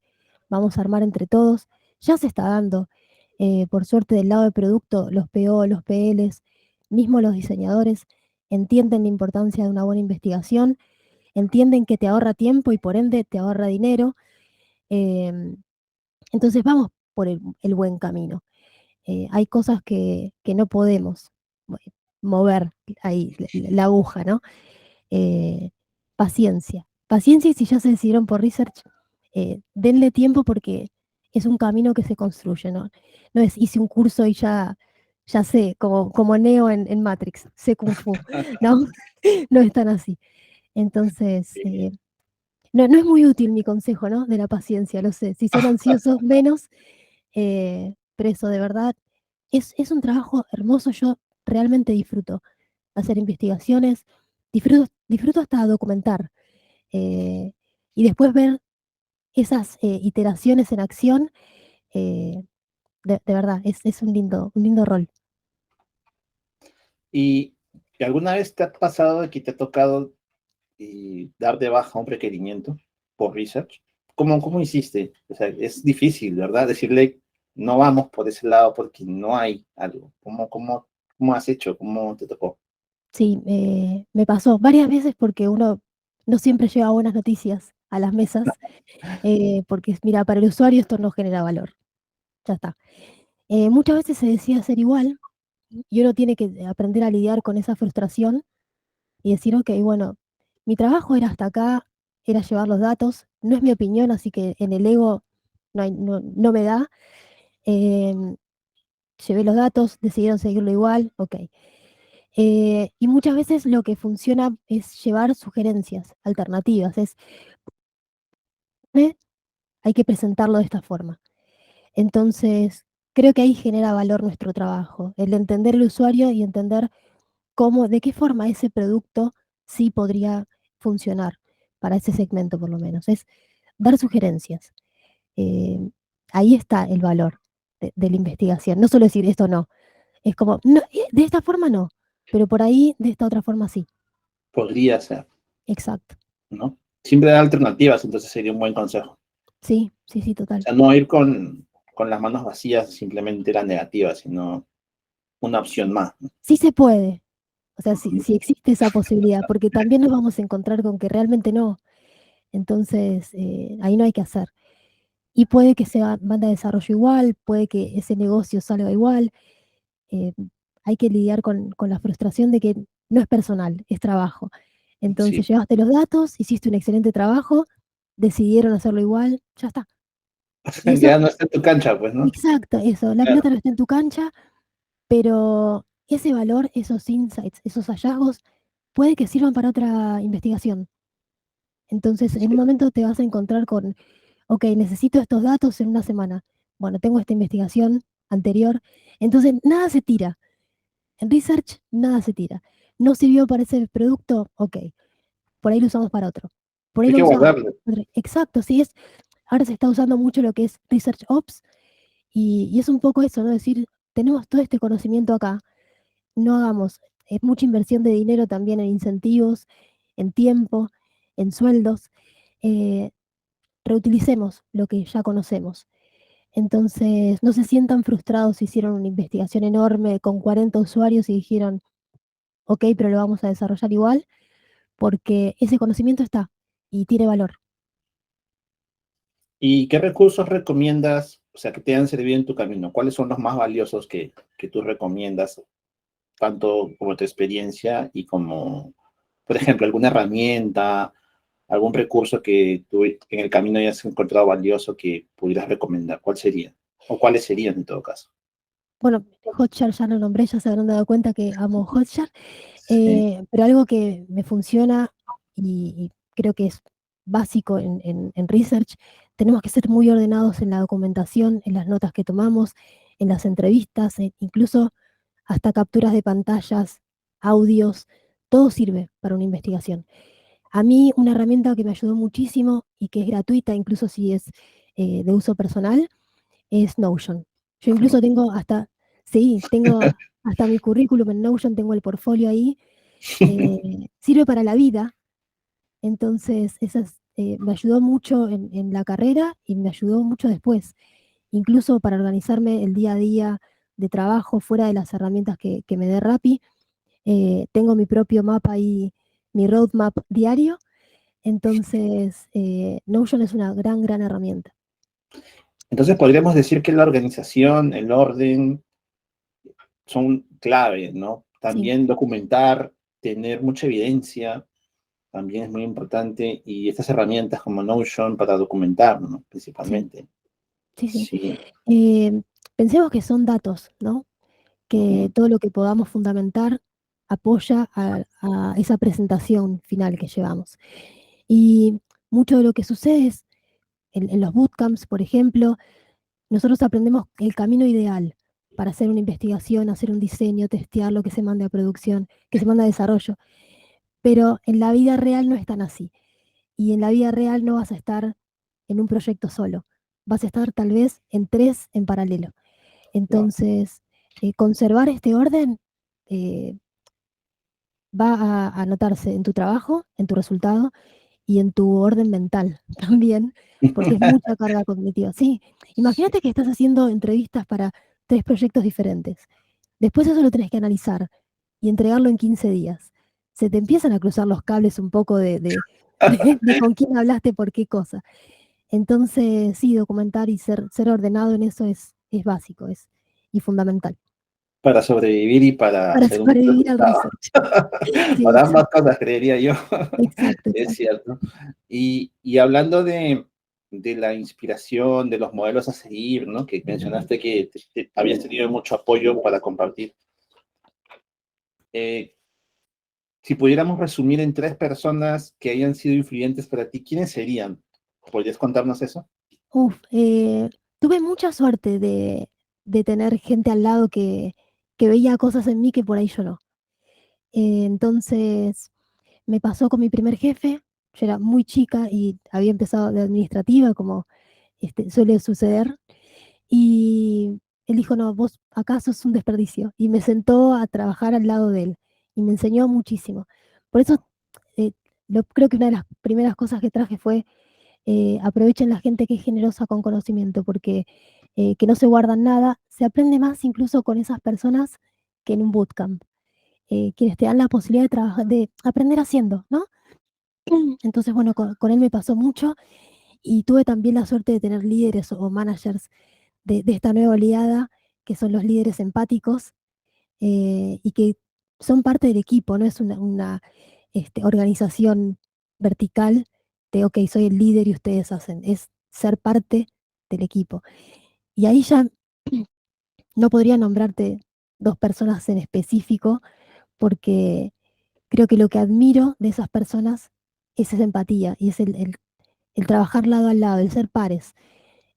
vamos a armar entre todos. Ya se está dando. Por suerte, del lado de producto, los PO, los PLs, mismo los diseñadores, entienden la importancia de una buena investigación, entienden que te ahorra tiempo y por ende te ahorra dinero. Em, entonces vamos por el buen camino. Hay cosas que no podemos mover ahí la aguja, ¿no? Eh, Paciencia. Paciencia y si ya se decidieron por research, denle tiempo porque es un camino que se construye, ¿no? No es hice un curso y ya sé, como Neo en Matrix, sé Kung Fu, ¿no? No es tan así. Entonces, no es muy útil mi consejo, ¿no? De la paciencia, lo sé. Si son ansiosos, menos. Pero eso, de verdad, es un trabajo hermoso. Yo realmente disfruto hacer investigaciones, disfruto hasta documentar. eh, y después ver esas iteraciones en acción, eh, de verdad, es un lindo rol. ¿Y alguna vez te ha pasado de que te ha tocado dar de baja un requerimiento por research? ¿Cómo hiciste? O sea, es difícil, ¿verdad? Decirle, no vamos por ese lado porque no hay algo. ¿Cómo has hecho? ¿Cómo te tocó? Sí, me pasó varias veces porque uno no siempre lleva buenas noticias a las mesas, porque mira, para el usuario esto no genera valor, ya está. Muchas veces se decide hacer igual y uno tiene que aprender a lidiar con esa frustración y decir, ok, bueno, mi trabajo era hasta acá, era llevar los datos, no es mi opinión, así que en el ego no me da. em, Llevé los datos, decidieron seguirlo igual, ok. Y muchas veces lo que funciona es llevar sugerencias alternativas, "Eh, hay que presentarlo de esta forma". Entonces, creo que ahí genera valor nuestro trabajo, el de entender el usuario y entender cómo, de qué forma ese producto sí podría funcionar para ese segmento por lo menos. Es dar sugerencias. Eh, Ahí está el valor de la investigación. No solo decir esto no. Es como, no, de esta forma no, pero por ahí de esta otra forma sí. Podría ser, Exacto. ¿no? Siempre dar alternativas, entonces sería un buen consejo. Sí, sí, sí, O total. sea, no ir con las manos vacías, simplemente la negativa, sino una opción más, ¿no? Sí se puede. O sea, Ujú. sí existe esa posibilidad, porque también nos vamos a encontrar con que realmente no. Entonces, ahí no hay que hacer. Y puede que sea banda de desarrollo igual, puede que ese negocio salga igual. eh, Hay que lidiar con la frustración de que no es personal, es trabajo. Sí, Entonces llevaste los datos, hiciste un excelente trabajo, decidieron hacerlo igual, ya está. Y eso, ya no está en tu cancha, pues, ¿no? exacto, eso, la Claro, pelota no está en tu cancha, pero ese valor, esos insights, esos hallazgos, puede que sirvan para otra investigación. Entonces, en un sí. momento te vas a encontrar con, ok, necesito estos datos en una semana. Bueno, tengo esta investigación anterior. Entonces, nada se tira. En research, nada se tira. No sirvió para ese producto, ok, por ahí lo usamos para otro. Por ahí Hay lo que usa, guardarlo. exacto, sí es, ahora se está usando mucho lo que es Research Ops y es un poco eso, ¿no? Decir, tenemos todo este conocimiento acá, no hagamos, es mucha inversión de dinero también en incentivos, en tiempo, en sueldos, eh, reutilicemos lo que ya conocemos. Entonces, no se sientan frustrados si hicieron una investigación enorme con 40 usuarios y dijeron, ok, pero lo vamos a desarrollar igual, porque ese conocimiento está y tiene valor. ¿Y qué recursos recomiendas, o sea, que te han servido en tu camino? ¿Cuáles son los más valiosos que tú recomiendas, tanto como tu experiencia y como, por ejemplo, alguna herramienta, algún recurso que tú en el camino hayas encontrado valioso que pudieras recomendar? ¿Cuál sería? ¿O cuáles serían en todo caso? Bueno, Hotjar ya lo nombré, ya se habrán dado cuenta que amo Hotjar, Sí. pero algo que me funciona y creo que es básico en research, tenemos que ser muy ordenados en la documentación, en las notas que tomamos, en las entrevistas, incluso hasta capturas de pantallas, audios, todo sirve para una investigación. A mí una herramienta que me ayudó muchísimo y que es gratuita, incluso si es de uso personal, es Notion. Yo incluso tengo hasta, sí, tengo hasta mi currículum en Notion, tengo el portfolio ahí, sirve para la vida, entonces me ayudó mucho en la carrera y me ayudó mucho después, incluso para organizarme el día a día de trabajo fuera de las herramientas que me dé Rappi. Tengo mi propio mapa y mi roadmap diario, entonces Notion es una gran, gran herramienta. Entonces podríamos decir que la organización, el orden, son clave, ¿no? Sí, También documentar, tener mucha evidencia, también es muy importante, y estas herramientas como Notion para documentar, ¿no? sí, Principalmente. sí, sí. Sí. Eh, Pensemos que son datos, ¿no? Que Ujú. todo lo que podamos fundamentar apoya a esa presentación final que llevamos. Y mucho de lo que sucede es, en los bootcamps, por ejemplo, nosotros aprendemos el camino ideal para hacer una investigación, hacer un diseño, testear lo que se mande a producción, que se manda a desarrollo. Pero en la vida real no es tan así. Y en la vida real no vas a estar en un proyecto solo. Vas a estar tal vez en tres en paralelo. Claro. Entonces, conservar este orden eh, va a notarse en tu trabajo, en tu resultado y en tu orden mental también, porque es mucha carga cognitiva. Sí, imagínate que estás haciendo entrevistas para tres proyectos diferentes. Después eso lo tenés que analizar y entregarlo en 15 días. Se te empiezan a cruzar los cables un poco de con quién hablaste por qué cosa. Entonces, sí, documentar y ser ordenado en eso es básico y fundamental Para sobrevivir y para para hacer un buen sobrevivir al resultado. research. Sí, Para ambas exacto, cosas, creería yo. exacto, Es exacto. cierto. Y hablando de la inspiración, de los modelos a seguir, ¿no? Que mencionaste que habías tenido mucho apoyo para compartir. Eh, si pudiéramos resumir en tres personas que hayan sido influyentes para ti, ¿quiénes serían? ¿Podrías contarnos eso? Uf, tuve mucha suerte de tener gente al lado que veía cosas en mí que por ahí yo no. Entonces, me pasó con mi primer jefe, yo era muy chica y había empezado de administrativa, como suele suceder, y él dijo, no, vos acá sos un desperdicio, y me sentó a trabajar al lado de él, y me enseñó muchísimo. Por eso, eh, creo que una de las primeras cosas que traje fue aprovechen la gente que es generosa con conocimiento, porque que no se guardan nada, se aprende más incluso con esas personas que en un bootcamp, quienes te dan la posibilidad de trabajar, de aprender haciendo, ¿no? Entonces, bueno, con él me pasó mucho y tuve también la suerte de tener líderes o managers de esta nueva oleada, que son los líderes empáticos y que son parte del equipo, no es una organización vertical de, ok, soy el líder y ustedes hacen, es ser parte del equipo. Y ahí ya no podría nombrarte dos personas en específico, porque creo que lo que admiro de esas personas es esa empatía y es el trabajar lado a lado, el ser pares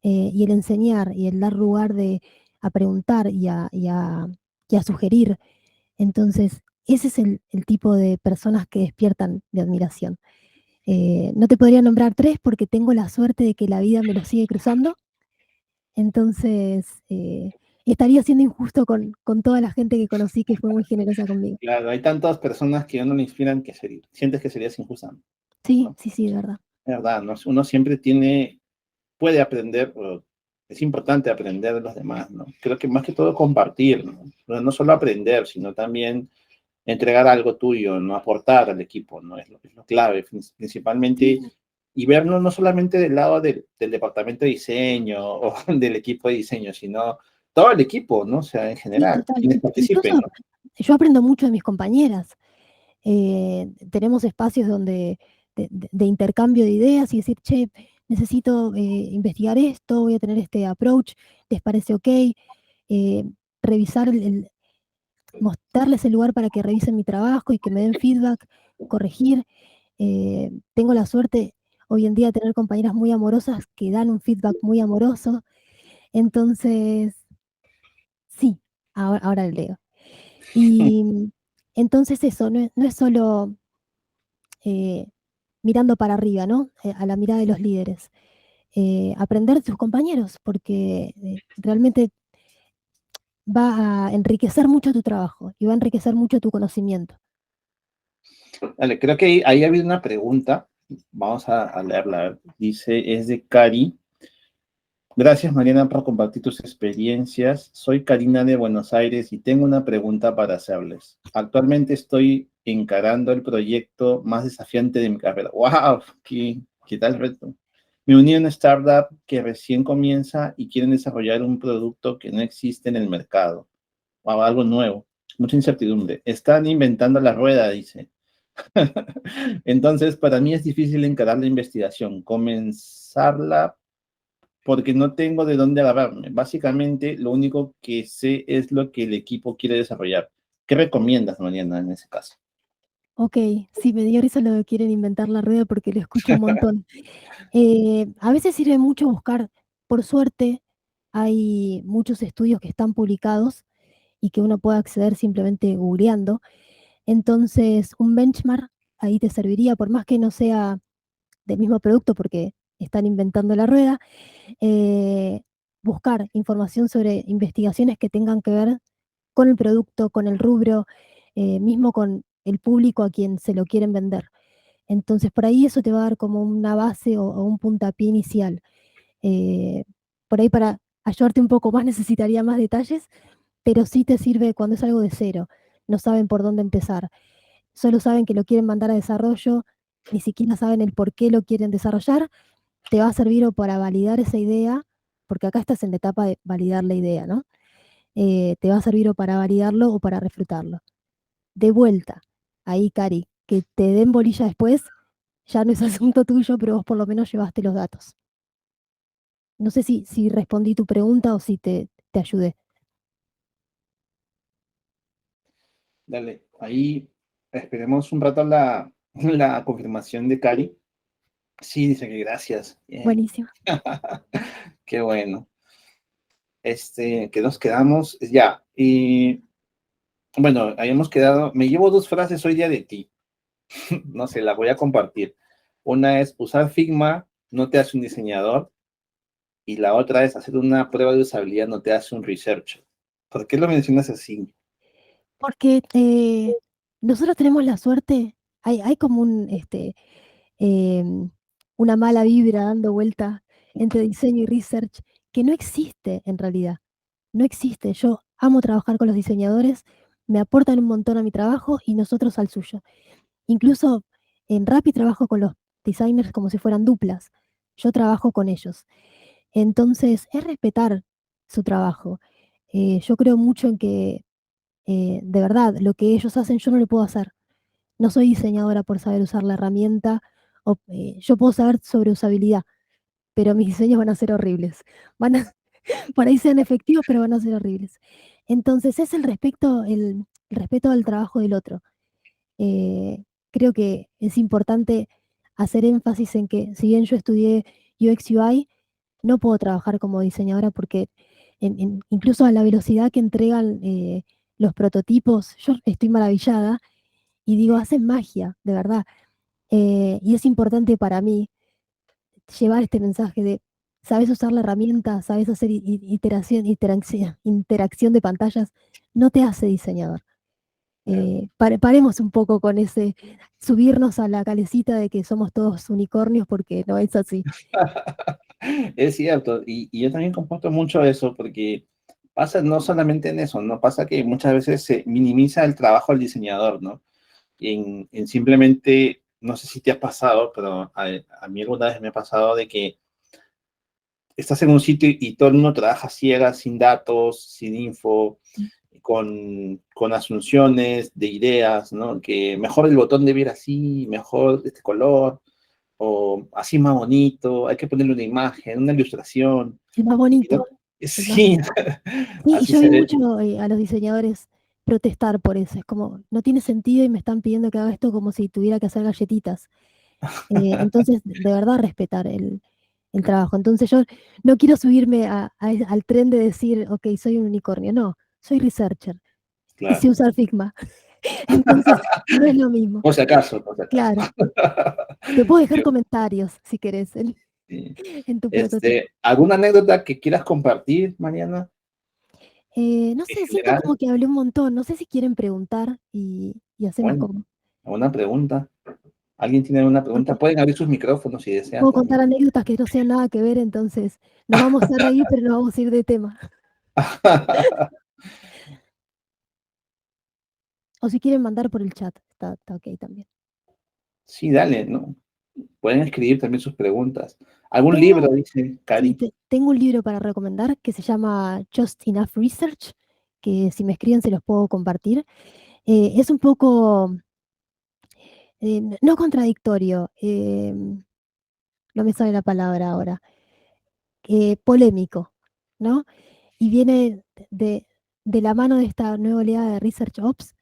y el enseñar y el dar lugar a preguntar y a sugerir. Entonces, ese es el tipo de personas que despiertan de admiración. No te podría nombrar tres porque tengo la suerte de que la vida me los sigue cruzando. Entonces, estaría siendo injusto con toda la gente que conocí que fue muy generosa conmigo. Claro, hay tantas personas que a uno le inspiran que sientes que serías injusta, Sí, ¿no? sí, sí, de verdad. Es verdad, ¿no? Uno siempre puede aprender, pero es importante aprender de los demás, ¿no? Creo que más que todo compartir, ¿no? No solo aprender, sino también entregar algo tuyo, ¿no? Aportar al equipo, ¿no? Es lo clave, principalmente, Sí, y verlo no solamente del lado del departamento de diseño o del equipo de diseño, sino todo el equipo, ¿no? O sea, en sí, general, total. quienes participen, Incluso ¿no? yo aprendo mucho de mis compañeras. Tenemos espacios donde de intercambio de ideas y decir, che, necesito investigar esto, voy a tener este approach, ¿les parece ok? Eh, revisar mostrarles el lugar para que revisen mi trabajo y que me den feedback, corregir. Tengo la suerte hoy en día de tener compañeras muy amorosas que dan un feedback muy amoroso. Entonces, sí, ahora leo. Y entonces eso, no es solo eh, mirando para arriba, ¿no? A la mirada de los líderes. Aprender de tus compañeros, porque realmente va a enriquecer mucho tu trabajo y va a enriquecer mucho tu conocimiento. Vale, creo que ahí ha habido una pregunta. Vamos a leerla. Dice, es de Cari. Gracias, Mariana, por compartir tus experiencias. Soy Karina de Buenos Aires y tengo una pregunta para hacerles. Actualmente estoy encarando el proyecto más desafiante de mi carrera. ¡Wow! ¿Qué tal reto? Me uní a una startup que recién comienza y quieren desarrollar un producto que no existe en el mercado. ¡Wow! Algo nuevo. Mucha incertidumbre. Están inventando la rueda, dice. Entonces, para mí es difícil encarar la investigación, comenzarla porque no tengo de dónde agarrarme. Básicamente, lo único que sé es lo que el equipo quiere desarrollar. ¿Qué recomiendas, Mariana, en ese caso? Ok, sí, me dio risa lo de quieren inventar la rueda porque lo escucho un montón. A veces sirve mucho buscar, por suerte, hay muchos estudios que están publicados y que uno puede acceder simplemente googleando. Entonces, un benchmark ahí te serviría, por más que no sea del mismo producto porque están inventando la rueda, eh, buscar información sobre investigaciones que tengan que ver con el producto, con el rubro, mismo con el público a quien se lo quieren vender. Entonces, por ahí eso te va a dar como una base o un puntapié inicial. Eh, por ahí para ayudarte un poco más necesitaría más detalles, pero sí te sirve cuando es algo de cero. No saben por dónde empezar. Solo saben que lo quieren mandar a desarrollo, ni siquiera saben el por qué lo quieren desarrollar. Te va a servir o para validar esa idea, porque acá estás en la etapa de validar la idea, ¿no? Te va a servir o para validarlo o para refutarlo. De vuelta, ahí, Cari, que te den bolilla después, ya no es asunto tuyo, pero vos por lo menos llevaste los datos. No sé si respondí tu pregunta o si te ayudé. Dale, ahí esperemos un rato la confirmación de Cari. Sí, dice que gracias. Bien. Buenísimo. Qué bueno. Que nos quedamos, ya. Y bueno, habíamos quedado, me llevo dos frases hoy día de ti. No sé, las voy a compartir. Una es, usar Figma no te hace un diseñador, y la otra es, hacer una prueba de usabilidad no te hace un researcher. ¿Por qué lo mencionas así? Porque nosotros tenemos la suerte, hay como una mala vibra dando vuelta entre diseño y research que no existe en realidad. No existe. Yo amo trabajar con los diseñadores, me aportan un montón a mi trabajo y nosotros al suyo. Incluso en Rappi trabajo con los designers como si fueran duplas. Yo trabajo con ellos. Entonces, es respetar su trabajo. Yo creo mucho en que, de verdad, lo que ellos hacen yo no lo puedo hacer. No soy diseñadora por saber usar la herramienta, yo puedo saber sobre usabilidad, pero mis diseños van a ser horribles. Van a, por ahí sean efectivos, pero van a ser horribles. Entonces, es el respeto al trabajo del otro. Creo que es importante hacer énfasis en que si bien yo estudié UX UI, no puedo trabajar como diseñadora porque incluso a la velocidad que entregan los prototipos, yo estoy maravillada y digo, hacen magia, de verdad. Y es importante para mí llevar este mensaje de, sabes usar la herramienta, sabes hacer interacción de pantallas, no te hace diseñador. Paremos un poco con ese, subirnos a la calecita de que somos todos unicornios porque no es así. Es cierto, y yo también comparto mucho eso porque pasa no solamente en eso, ¿no? Pasa que muchas veces se minimiza el trabajo del diseñador, ¿no? En simplemente, no sé si te ha pasado, pero a mí alguna vez me ha pasado de que estás en un sitio y todo el mundo trabaja ciega, sin datos, sin info, con asunciones de ideas, ¿no? Que mejor el botón debe ir así, mejor este color, o así más bonito, hay que ponerle una imagen, una ilustración. El más Y no- bonito, el más sí, bonito. Sí, y así yo se vi ve. mucho a los diseñadores protestar por eso. Es como, no tiene sentido y me están pidiendo que haga esto como si tuviera que hacer galletitas. Entonces, de verdad, respetar el trabajo. Entonces, yo no quiero subirme al tren de decir, ok, soy un unicornio. No, soy researcher y sé Claro. usar Figma. Entonces, no es lo mismo. Por si acaso, por si acaso. Claro, te puedo dejar comentarios si querés Sí. en tu prototipo. ¿Alguna anécdota que quieras compartir, Mariana, No en sé, siento general? como que hablé un montón. No sé si quieren preguntar y hacemos Bueno, como. ¿alguna pregunta? ¿Alguien tiene alguna Ok, pregunta? Pueden abrir sus micrófonos si desean puedo también. contar anécdotas que no sean nada que ver, entonces nos vamos a reír, pero nos vamos a ir de tema. O si quieren mandar por el chat, está ok también. Sí, dale, ¿no? Pueden escribir también sus preguntas. ¿Algún libro, Tengo, dice sí, Cari? tengo un libro para recomendar que se llama Just Enough Research, que si me escriben se los puedo compartir. Es un poco, no contradictorio, no me sale la palabra ahora, polémico, ¿no? Y viene de la mano de esta nueva oleada de Research Ops.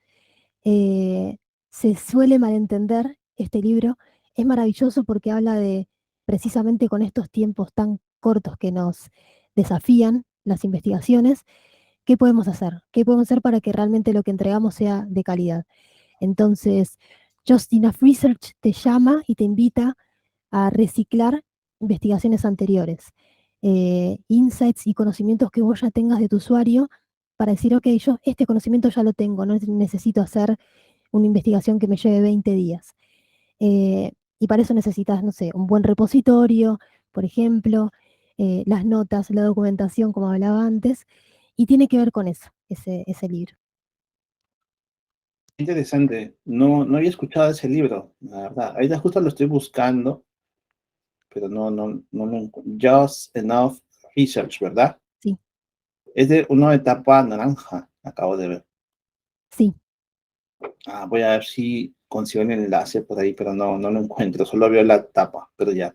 eh, Se suele malentender este libro. Es maravilloso porque habla de, precisamente con estos tiempos tan cortos que nos desafían las investigaciones, ¿qué podemos hacer? ¿Qué podemos hacer para que realmente lo que entregamos sea de calidad? Entonces, Just Enough Research te llama y te invita a reciclar investigaciones anteriores, insights y conocimientos que vos ya tengas de tu usuario para decir, ok, yo este conocimiento ya lo tengo, no necesito hacer una investigación que me lleve 20 días. Y para eso necesitas, no sé, un buen repositorio, por ejemplo, las notas, la documentación, como hablaba antes, y tiene que ver con eso, ese libro. Interesante. No, no había escuchado ese libro, la verdad. Ahorita justo lo estoy buscando, pero no lo encuentro. Just Enough Research, ¿verdad? Sí, Es de una de tapa naranja, acabo de ver. sí, Voy a ver si consigo el enlace por ahí, pero no lo encuentro. Solo veo la tapa, pero ya.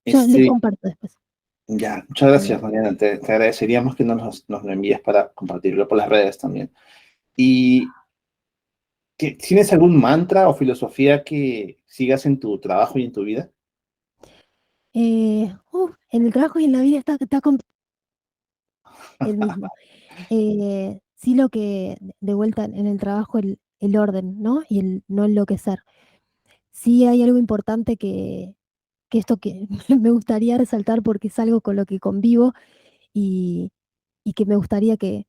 yo les Este, comparto después. ya, muchas Eh, gracias, Mariana. Te agradeceríamos que nos lo envíes para compartirlo por las redes también. ¿Y tienes algún mantra o filosofía que sigas en tu trabajo y en tu vida? en el trabajo y en la vida está el mismo. Sí, lo que de vuelta en el trabajo, el orden, ¿no? Y el no enloquecer. Sí hay algo importante que esto que me gustaría resaltar porque es algo con lo que convivo y, y que me gustaría que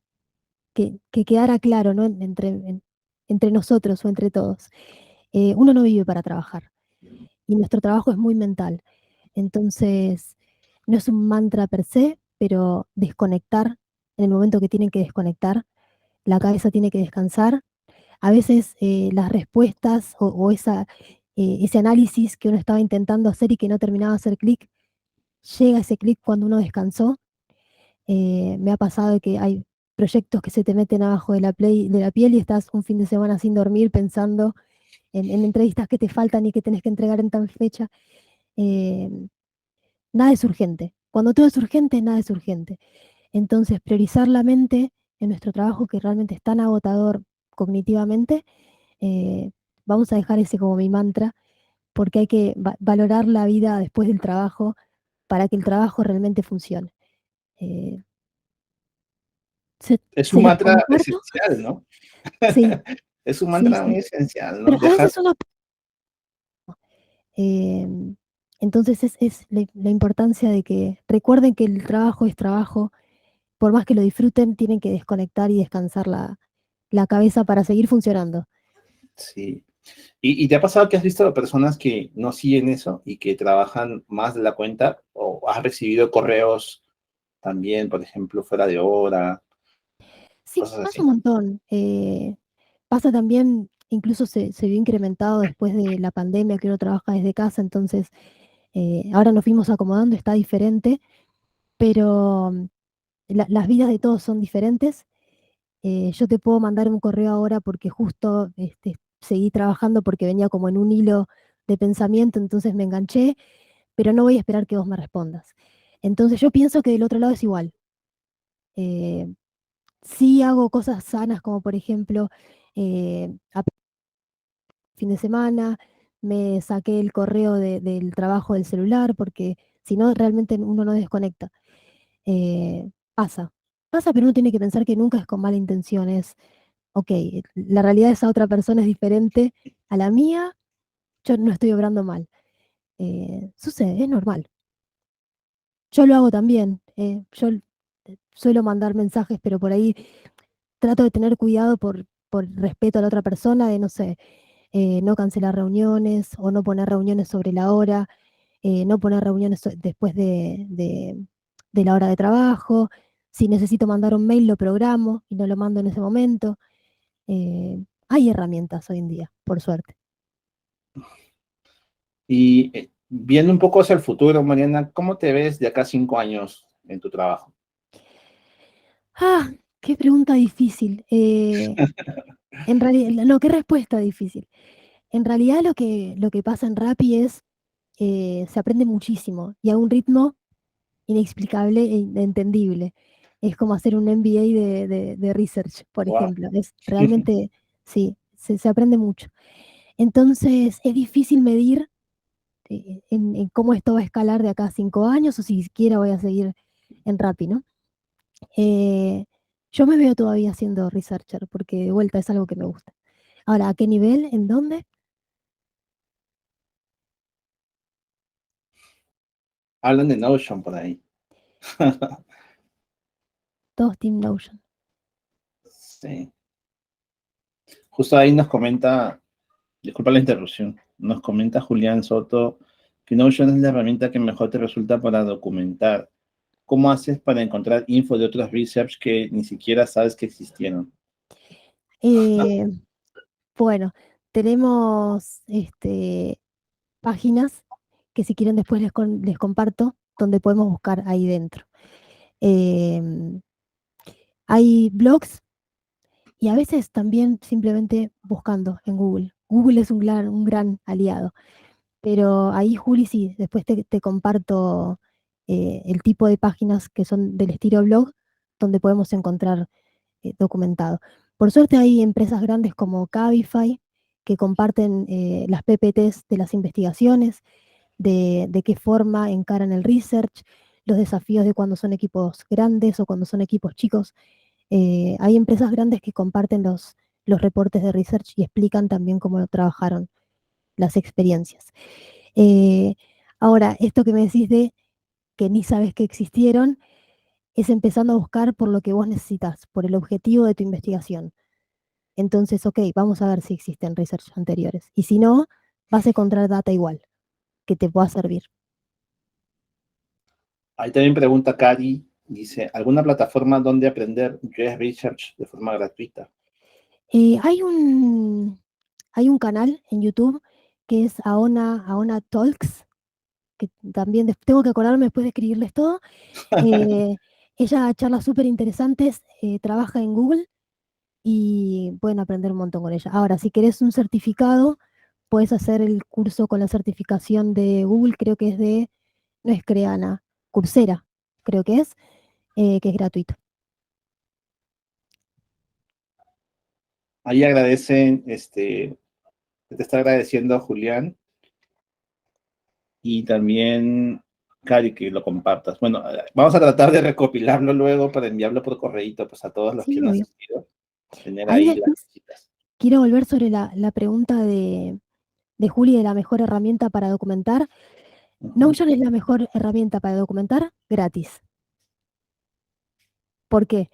quedara claro, ¿no? Entre nosotros o entre todos. Uno no vive para trabajar y nuestro trabajo es muy mental. Entonces, no es un mantra per se, pero desconectar en el momento que tienen que desconectar, la cabeza tiene que descansar. A veces las respuestas o ese análisis que uno estaba intentando hacer y que no terminaba de hacer clic, llega ese clic cuando uno descansó. Me ha pasado de que hay proyectos que se te meten abajo de la piel y estás un fin de semana sin dormir pensando en entrevistas que te faltan y que tenés que entregar en tal fecha. Eh, Nada es urgente. Cuando todo es urgente, nada es urgente. Entonces, priorizar la mente en nuestro trabajo que realmente es tan agotador cognitivamente, eh, vamos a dejar ese como mi mantra, porque hay que valorar la vida después del trabajo para que el trabajo realmente funcione. Eh, Es un se los mantra comparto, esencial, ¿no? sí, Es un sí, mantra sí. muy esencial, ¿no? Pero a Dejar, veces uno, Eh, entonces es la importancia de que recuerden que el trabajo es trabajo, por más que lo disfruten, tienen que desconectar y descansar la cabeza para seguir funcionando. Sí. ¿Y te ha pasado que has visto a personas que no siguen eso y que trabajan más de la cuenta? ¿O has recibido correos también, por ejemplo, fuera de hora, Sí, cosas pasa un así? montón. Pasa también, incluso se vio incrementado después de la pandemia que uno trabaja desde casa, entonces ahora nos fuimos acomodando, está diferente, pero las vidas de todos son diferentes. Yo te puedo mandar un correo ahora porque justo seguí trabajando porque venía como en un hilo de pensamiento, entonces me enganché, pero no voy a esperar que vos me respondas. Entonces yo pienso que del otro lado es igual. Eh, sí hago cosas sanas como por ejemplo, a fin de semana, me saqué el correo del trabajo del celular porque si no realmente uno no desconecta. Pasa, pero uno tiene que pensar que nunca es con mala intención, es ok, la realidad de esa otra persona es diferente a la mía, yo no estoy obrando mal. Sucede, es normal. Yo lo hago también. Yo suelo mandar mensajes, pero por ahí trato de tener cuidado por respeto a la otra persona, de no sé, no cancelar reuniones o no poner reuniones sobre la hora, no poner reuniones después de la hora de trabajo. Si necesito mandar un mail, lo programo y no lo mando en ese momento. Hay herramientas hoy en día, por suerte. Y viendo un poco hacia el futuro, Mariana, ¿cómo te ves de acá a 5 años en tu trabajo? Ah, qué pregunta difícil. En realidad, no, qué respuesta difícil. En realidad lo que pasa en Rappi es, se aprende muchísimo y a un ritmo inexplicable e inentendible. Es como hacer un MBA de research, por Wow. ejemplo. Es realmente, sí, se aprende mucho. Entonces, es difícil medir en cómo esto va a escalar de acá a 5 años o si siquiera voy a seguir en Rappi, ¿no? Eh, yo me veo todavía siendo researcher porque de vuelta es algo que me gusta. Ahora, ¿a qué nivel? ¿En dónde? Hablan de Notion por ahí. Todos Team Notion. Sí. Justo ahí nos comenta, disculpa la interrupción, nos comenta Julián Soto que Notion es la herramienta que mejor te resulta para documentar. ¿Cómo haces para encontrar info de otros research que ni siquiera sabes que existieron? Eh, bueno, tenemos páginas que si quieren después les comparto, donde podemos buscar ahí dentro. Em, Hay blogs y a veces también simplemente buscando en Google. Google es un gran aliado. Pero ahí, Juli, sí, después te comparto el tipo de páginas que son del estilo blog, donde podemos encontrar documentado. Por suerte hay empresas grandes como Cabify que comparten las PPTs de las investigaciones, de qué forma encaran el research, los desafíos de cuando son equipos grandes o cuando son equipos chicos. Hay empresas grandes que comparten los reportes de research y explican también cómo trabajaron las experiencias. Eh, Ahora, esto que me decís de que ni sabes que existieron, es empezando a buscar por lo que vos necesitas, por el objetivo de tu investigación. Entonces, ok, vamos a ver si existen research anteriores. Y si no, vas a encontrar data igual, que te pueda servir. Ahí también pregunta Cari, dice, ¿alguna plataforma donde aprender UX Research de forma gratuita? Eh, hay un, hay un canal en YouTube que es Aona Talks, que también tengo que acordarme después de escribirles todo. Eh, Ella charlas súper interesantes, trabaja en Google y pueden aprender un montón con ella. Ahora, si querés un certificado, puedes hacer el curso con la certificación de Google, creo que es no es Creana, Coursera, creo que es gratuito. Ahí agradecen, te está agradeciendo Julián y también Cari que lo compartas. Bueno, vamos a tratar de recopilarlo luego para enviarlo por correíto pues, a todos los que Sí, han obvio. asistido, tener Ahí ahí las después citas. quiero volver sobre la pregunta de de Juli de la mejor herramienta para documentar. Notion es la mejor herramienta para documentar gratis. ¿Por qué?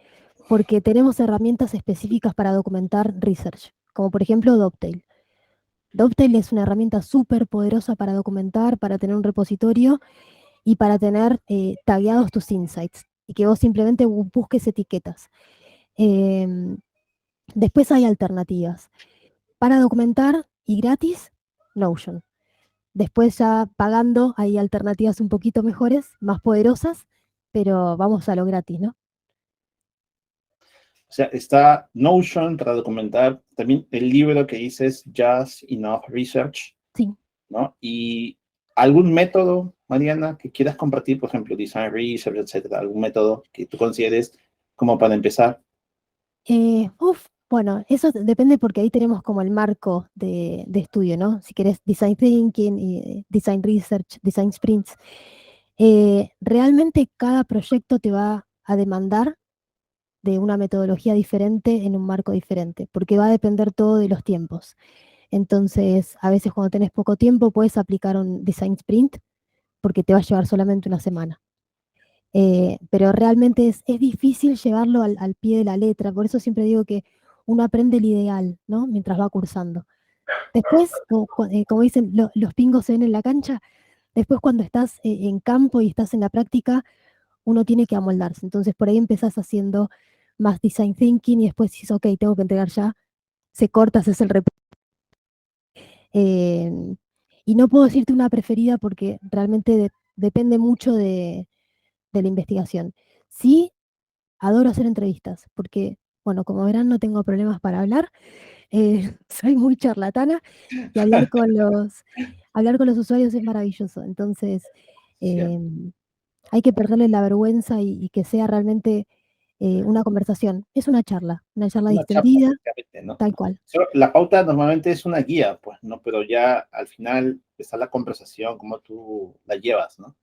Porque tenemos herramientas específicas para documentar research, como por ejemplo Dovetail. Dovetail es una herramienta súper poderosa para documentar, para tener un repositorio y para tener tagueados tus insights y que vos simplemente busques etiquetas. Em, Después hay alternativas. Para documentar y gratis, Notion. Después ya pagando hay alternativas un poquito mejores, más poderosas, pero vamos a lo gratis, ¿no? O sea, está Notion para documentar, también el libro que dices Just Enough Research, Sí. ¿no? Y algún método, Mariana, que quieras compartir, por ejemplo, Design Research, etcétera, algún método que tú consideres como para empezar. Bueno, eso depende porque ahí tenemos como el marco de estudio, ¿no? Si querés Design Thinking, Design Research, Design Sprints. Realmente cada proyecto te va a demandar de una metodología diferente en un marco diferente, porque va a depender todo de los tiempos. Entonces, a veces cuando tenés poco tiempo puedes aplicar un Design Sprint porque te va a llevar solamente una semana. Pero realmente es difícil llevarlo al pie de la letra, por eso siempre digo que uno aprende el ideal, ¿no? Mientras va cursando. Después, como dicen, los pingos se ven en la cancha, después cuando estás en campo y estás en la práctica, uno tiene que amoldarse. Entonces por ahí empezás haciendo más design thinking y después dices, ok, tengo que entregar ya, se corta, haces el reporte. Y no puedo decirte una preferida porque realmente depende mucho de la investigación. Sí, adoro hacer entrevistas porque, bueno, como verán, no tengo problemas para hablar. Soy muy charlatana y hablar con los usuarios es maravilloso. Entonces, Cierto. hay que perderle la vergüenza y que sea realmente una conversación. Es una charla Una charla, distendida, prácticamente, ¿no? tal cual. La pauta normalmente es una guía, pues, ¿no? Pero ya al final está la conversación, cómo tú la llevas, ¿no?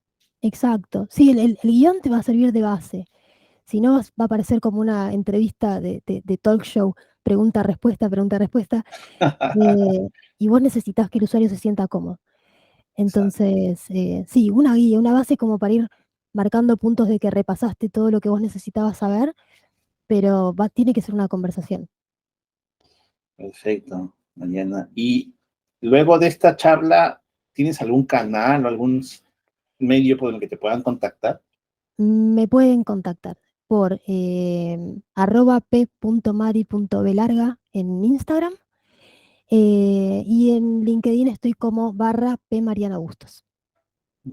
Exacto. Sí, el guión te va a servir de base. Si no, va a parecer como una entrevista de talk show, pregunta-respuesta, pregunta-respuesta, y vos necesitas que el usuario se sienta cómodo. Exacto. Entonces, sí, una guía, una base como para ir marcando puntos de que repasaste todo lo que vos necesitabas saber, pero tiene que ser una conversación. Perfecto, Mariana. Y luego de esta charla, ¿tienes algún canal o algún medio por el que te puedan contactar? Me pueden contactar por @p.mari.belarga en Instagram y en LinkedIn estoy como /p Mariana Bustos.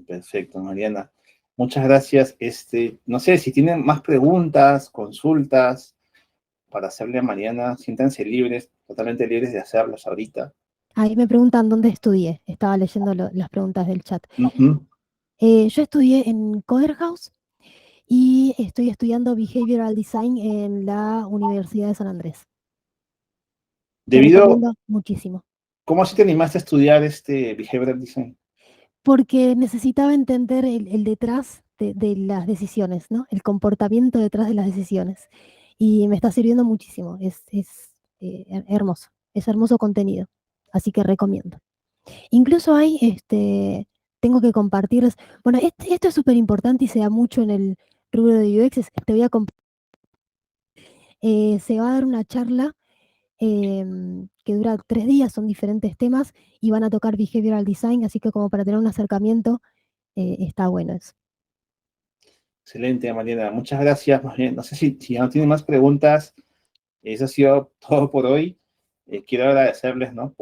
Perfecto, Mariana. Muchas gracias. No sé si tienen más preguntas, consultas para hacerle a Mariana, siéntanse libres, totalmente libres de hacerlas ahorita. Ahí me preguntan dónde estudié. Estaba leyendo las preguntas del chat. Ujú. Yo estudié en Coder House y estoy estudiando Behavioral Design en la Universidad de San Andrés. Te Debido, recomiendo muchísimo. ¿cómo así te animaste a estudiar Behavioral Design? Porque necesitaba entender el detrás de las decisiones, ¿no? El comportamiento detrás de las decisiones. Y me está sirviendo muchísimo. Hermoso. Es hermoso contenido. Así que recomiendo. Incluso hay, tengo que compartirles. Bueno, esto es súper importante y se da mucho en el rubro de UX. Te voy a se va a dar una charla que dura 3 días, son diferentes temas y van a tocar behavioral design, así que como para tener un acercamiento, está bueno eso. Excelente, Mariana. Muchas gracias. Más bien, no sé si ya no tienen más preguntas. Eso ha sido todo por hoy. Quiero agradecerles, ¿no?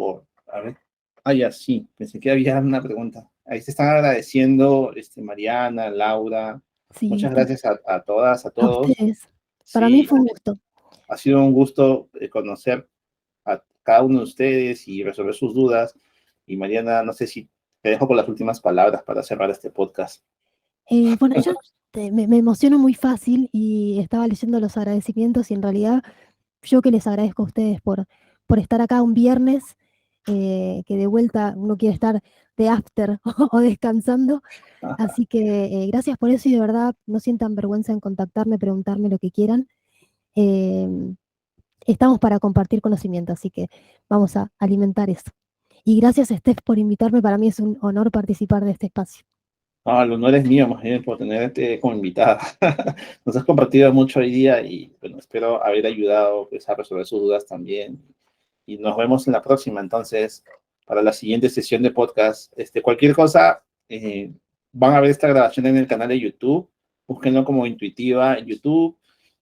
A ver. Ah, ya, sí. Pensé que había una pregunta. Ahí se están agradeciendo, Mariana, Laura. Sí, Muchas ¿viste? gracias a todas, a A todos. ustedes. Para mí Sí, fue un gusto. ha sido un gusto conocer a cada uno de ustedes y resolver sus dudas. Y Mariana, no sé si te dejo con las últimas palabras para cerrar este podcast. Bueno, yo me emociono muy fácil y estaba leyendo los agradecimientos y en realidad yo que les agradezco a ustedes por estar acá un viernes, que de vuelta uno quiere estar de after o descansando. Así que gracias por eso y de verdad no sientan vergüenza en contactarme, preguntarme lo que quieran. Em, Estamos para compartir conocimiento, así que vamos a alimentar eso. Y gracias, Steph, por invitarme. Para mí es un honor participar de este espacio. No, el honor es mío, más bien, por tenerte como invitada. Nos has compartido mucho hoy día y bueno, espero haber ayudado pues, a resolver sus dudas también. Y nos vemos en la próxima, entonces, para la siguiente sesión de podcast. Cualquier cosa, van a ver esta grabación en el canal de YouTube. Búsquenlo como Intuitiva en YouTube,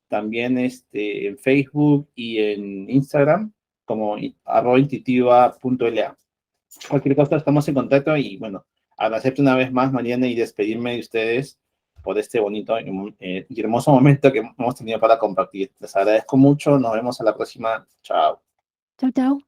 también en Facebook y en Instagram como @intuitiva.la. Cualquier cosa, estamos en contacto y bueno, agradecerte una vez más, Mariana, y despedirme de ustedes por este bonito y hermoso momento que hemos tenido para compartir. Les agradezco mucho, nos vemos a la próxima. Chao. Chau, chau.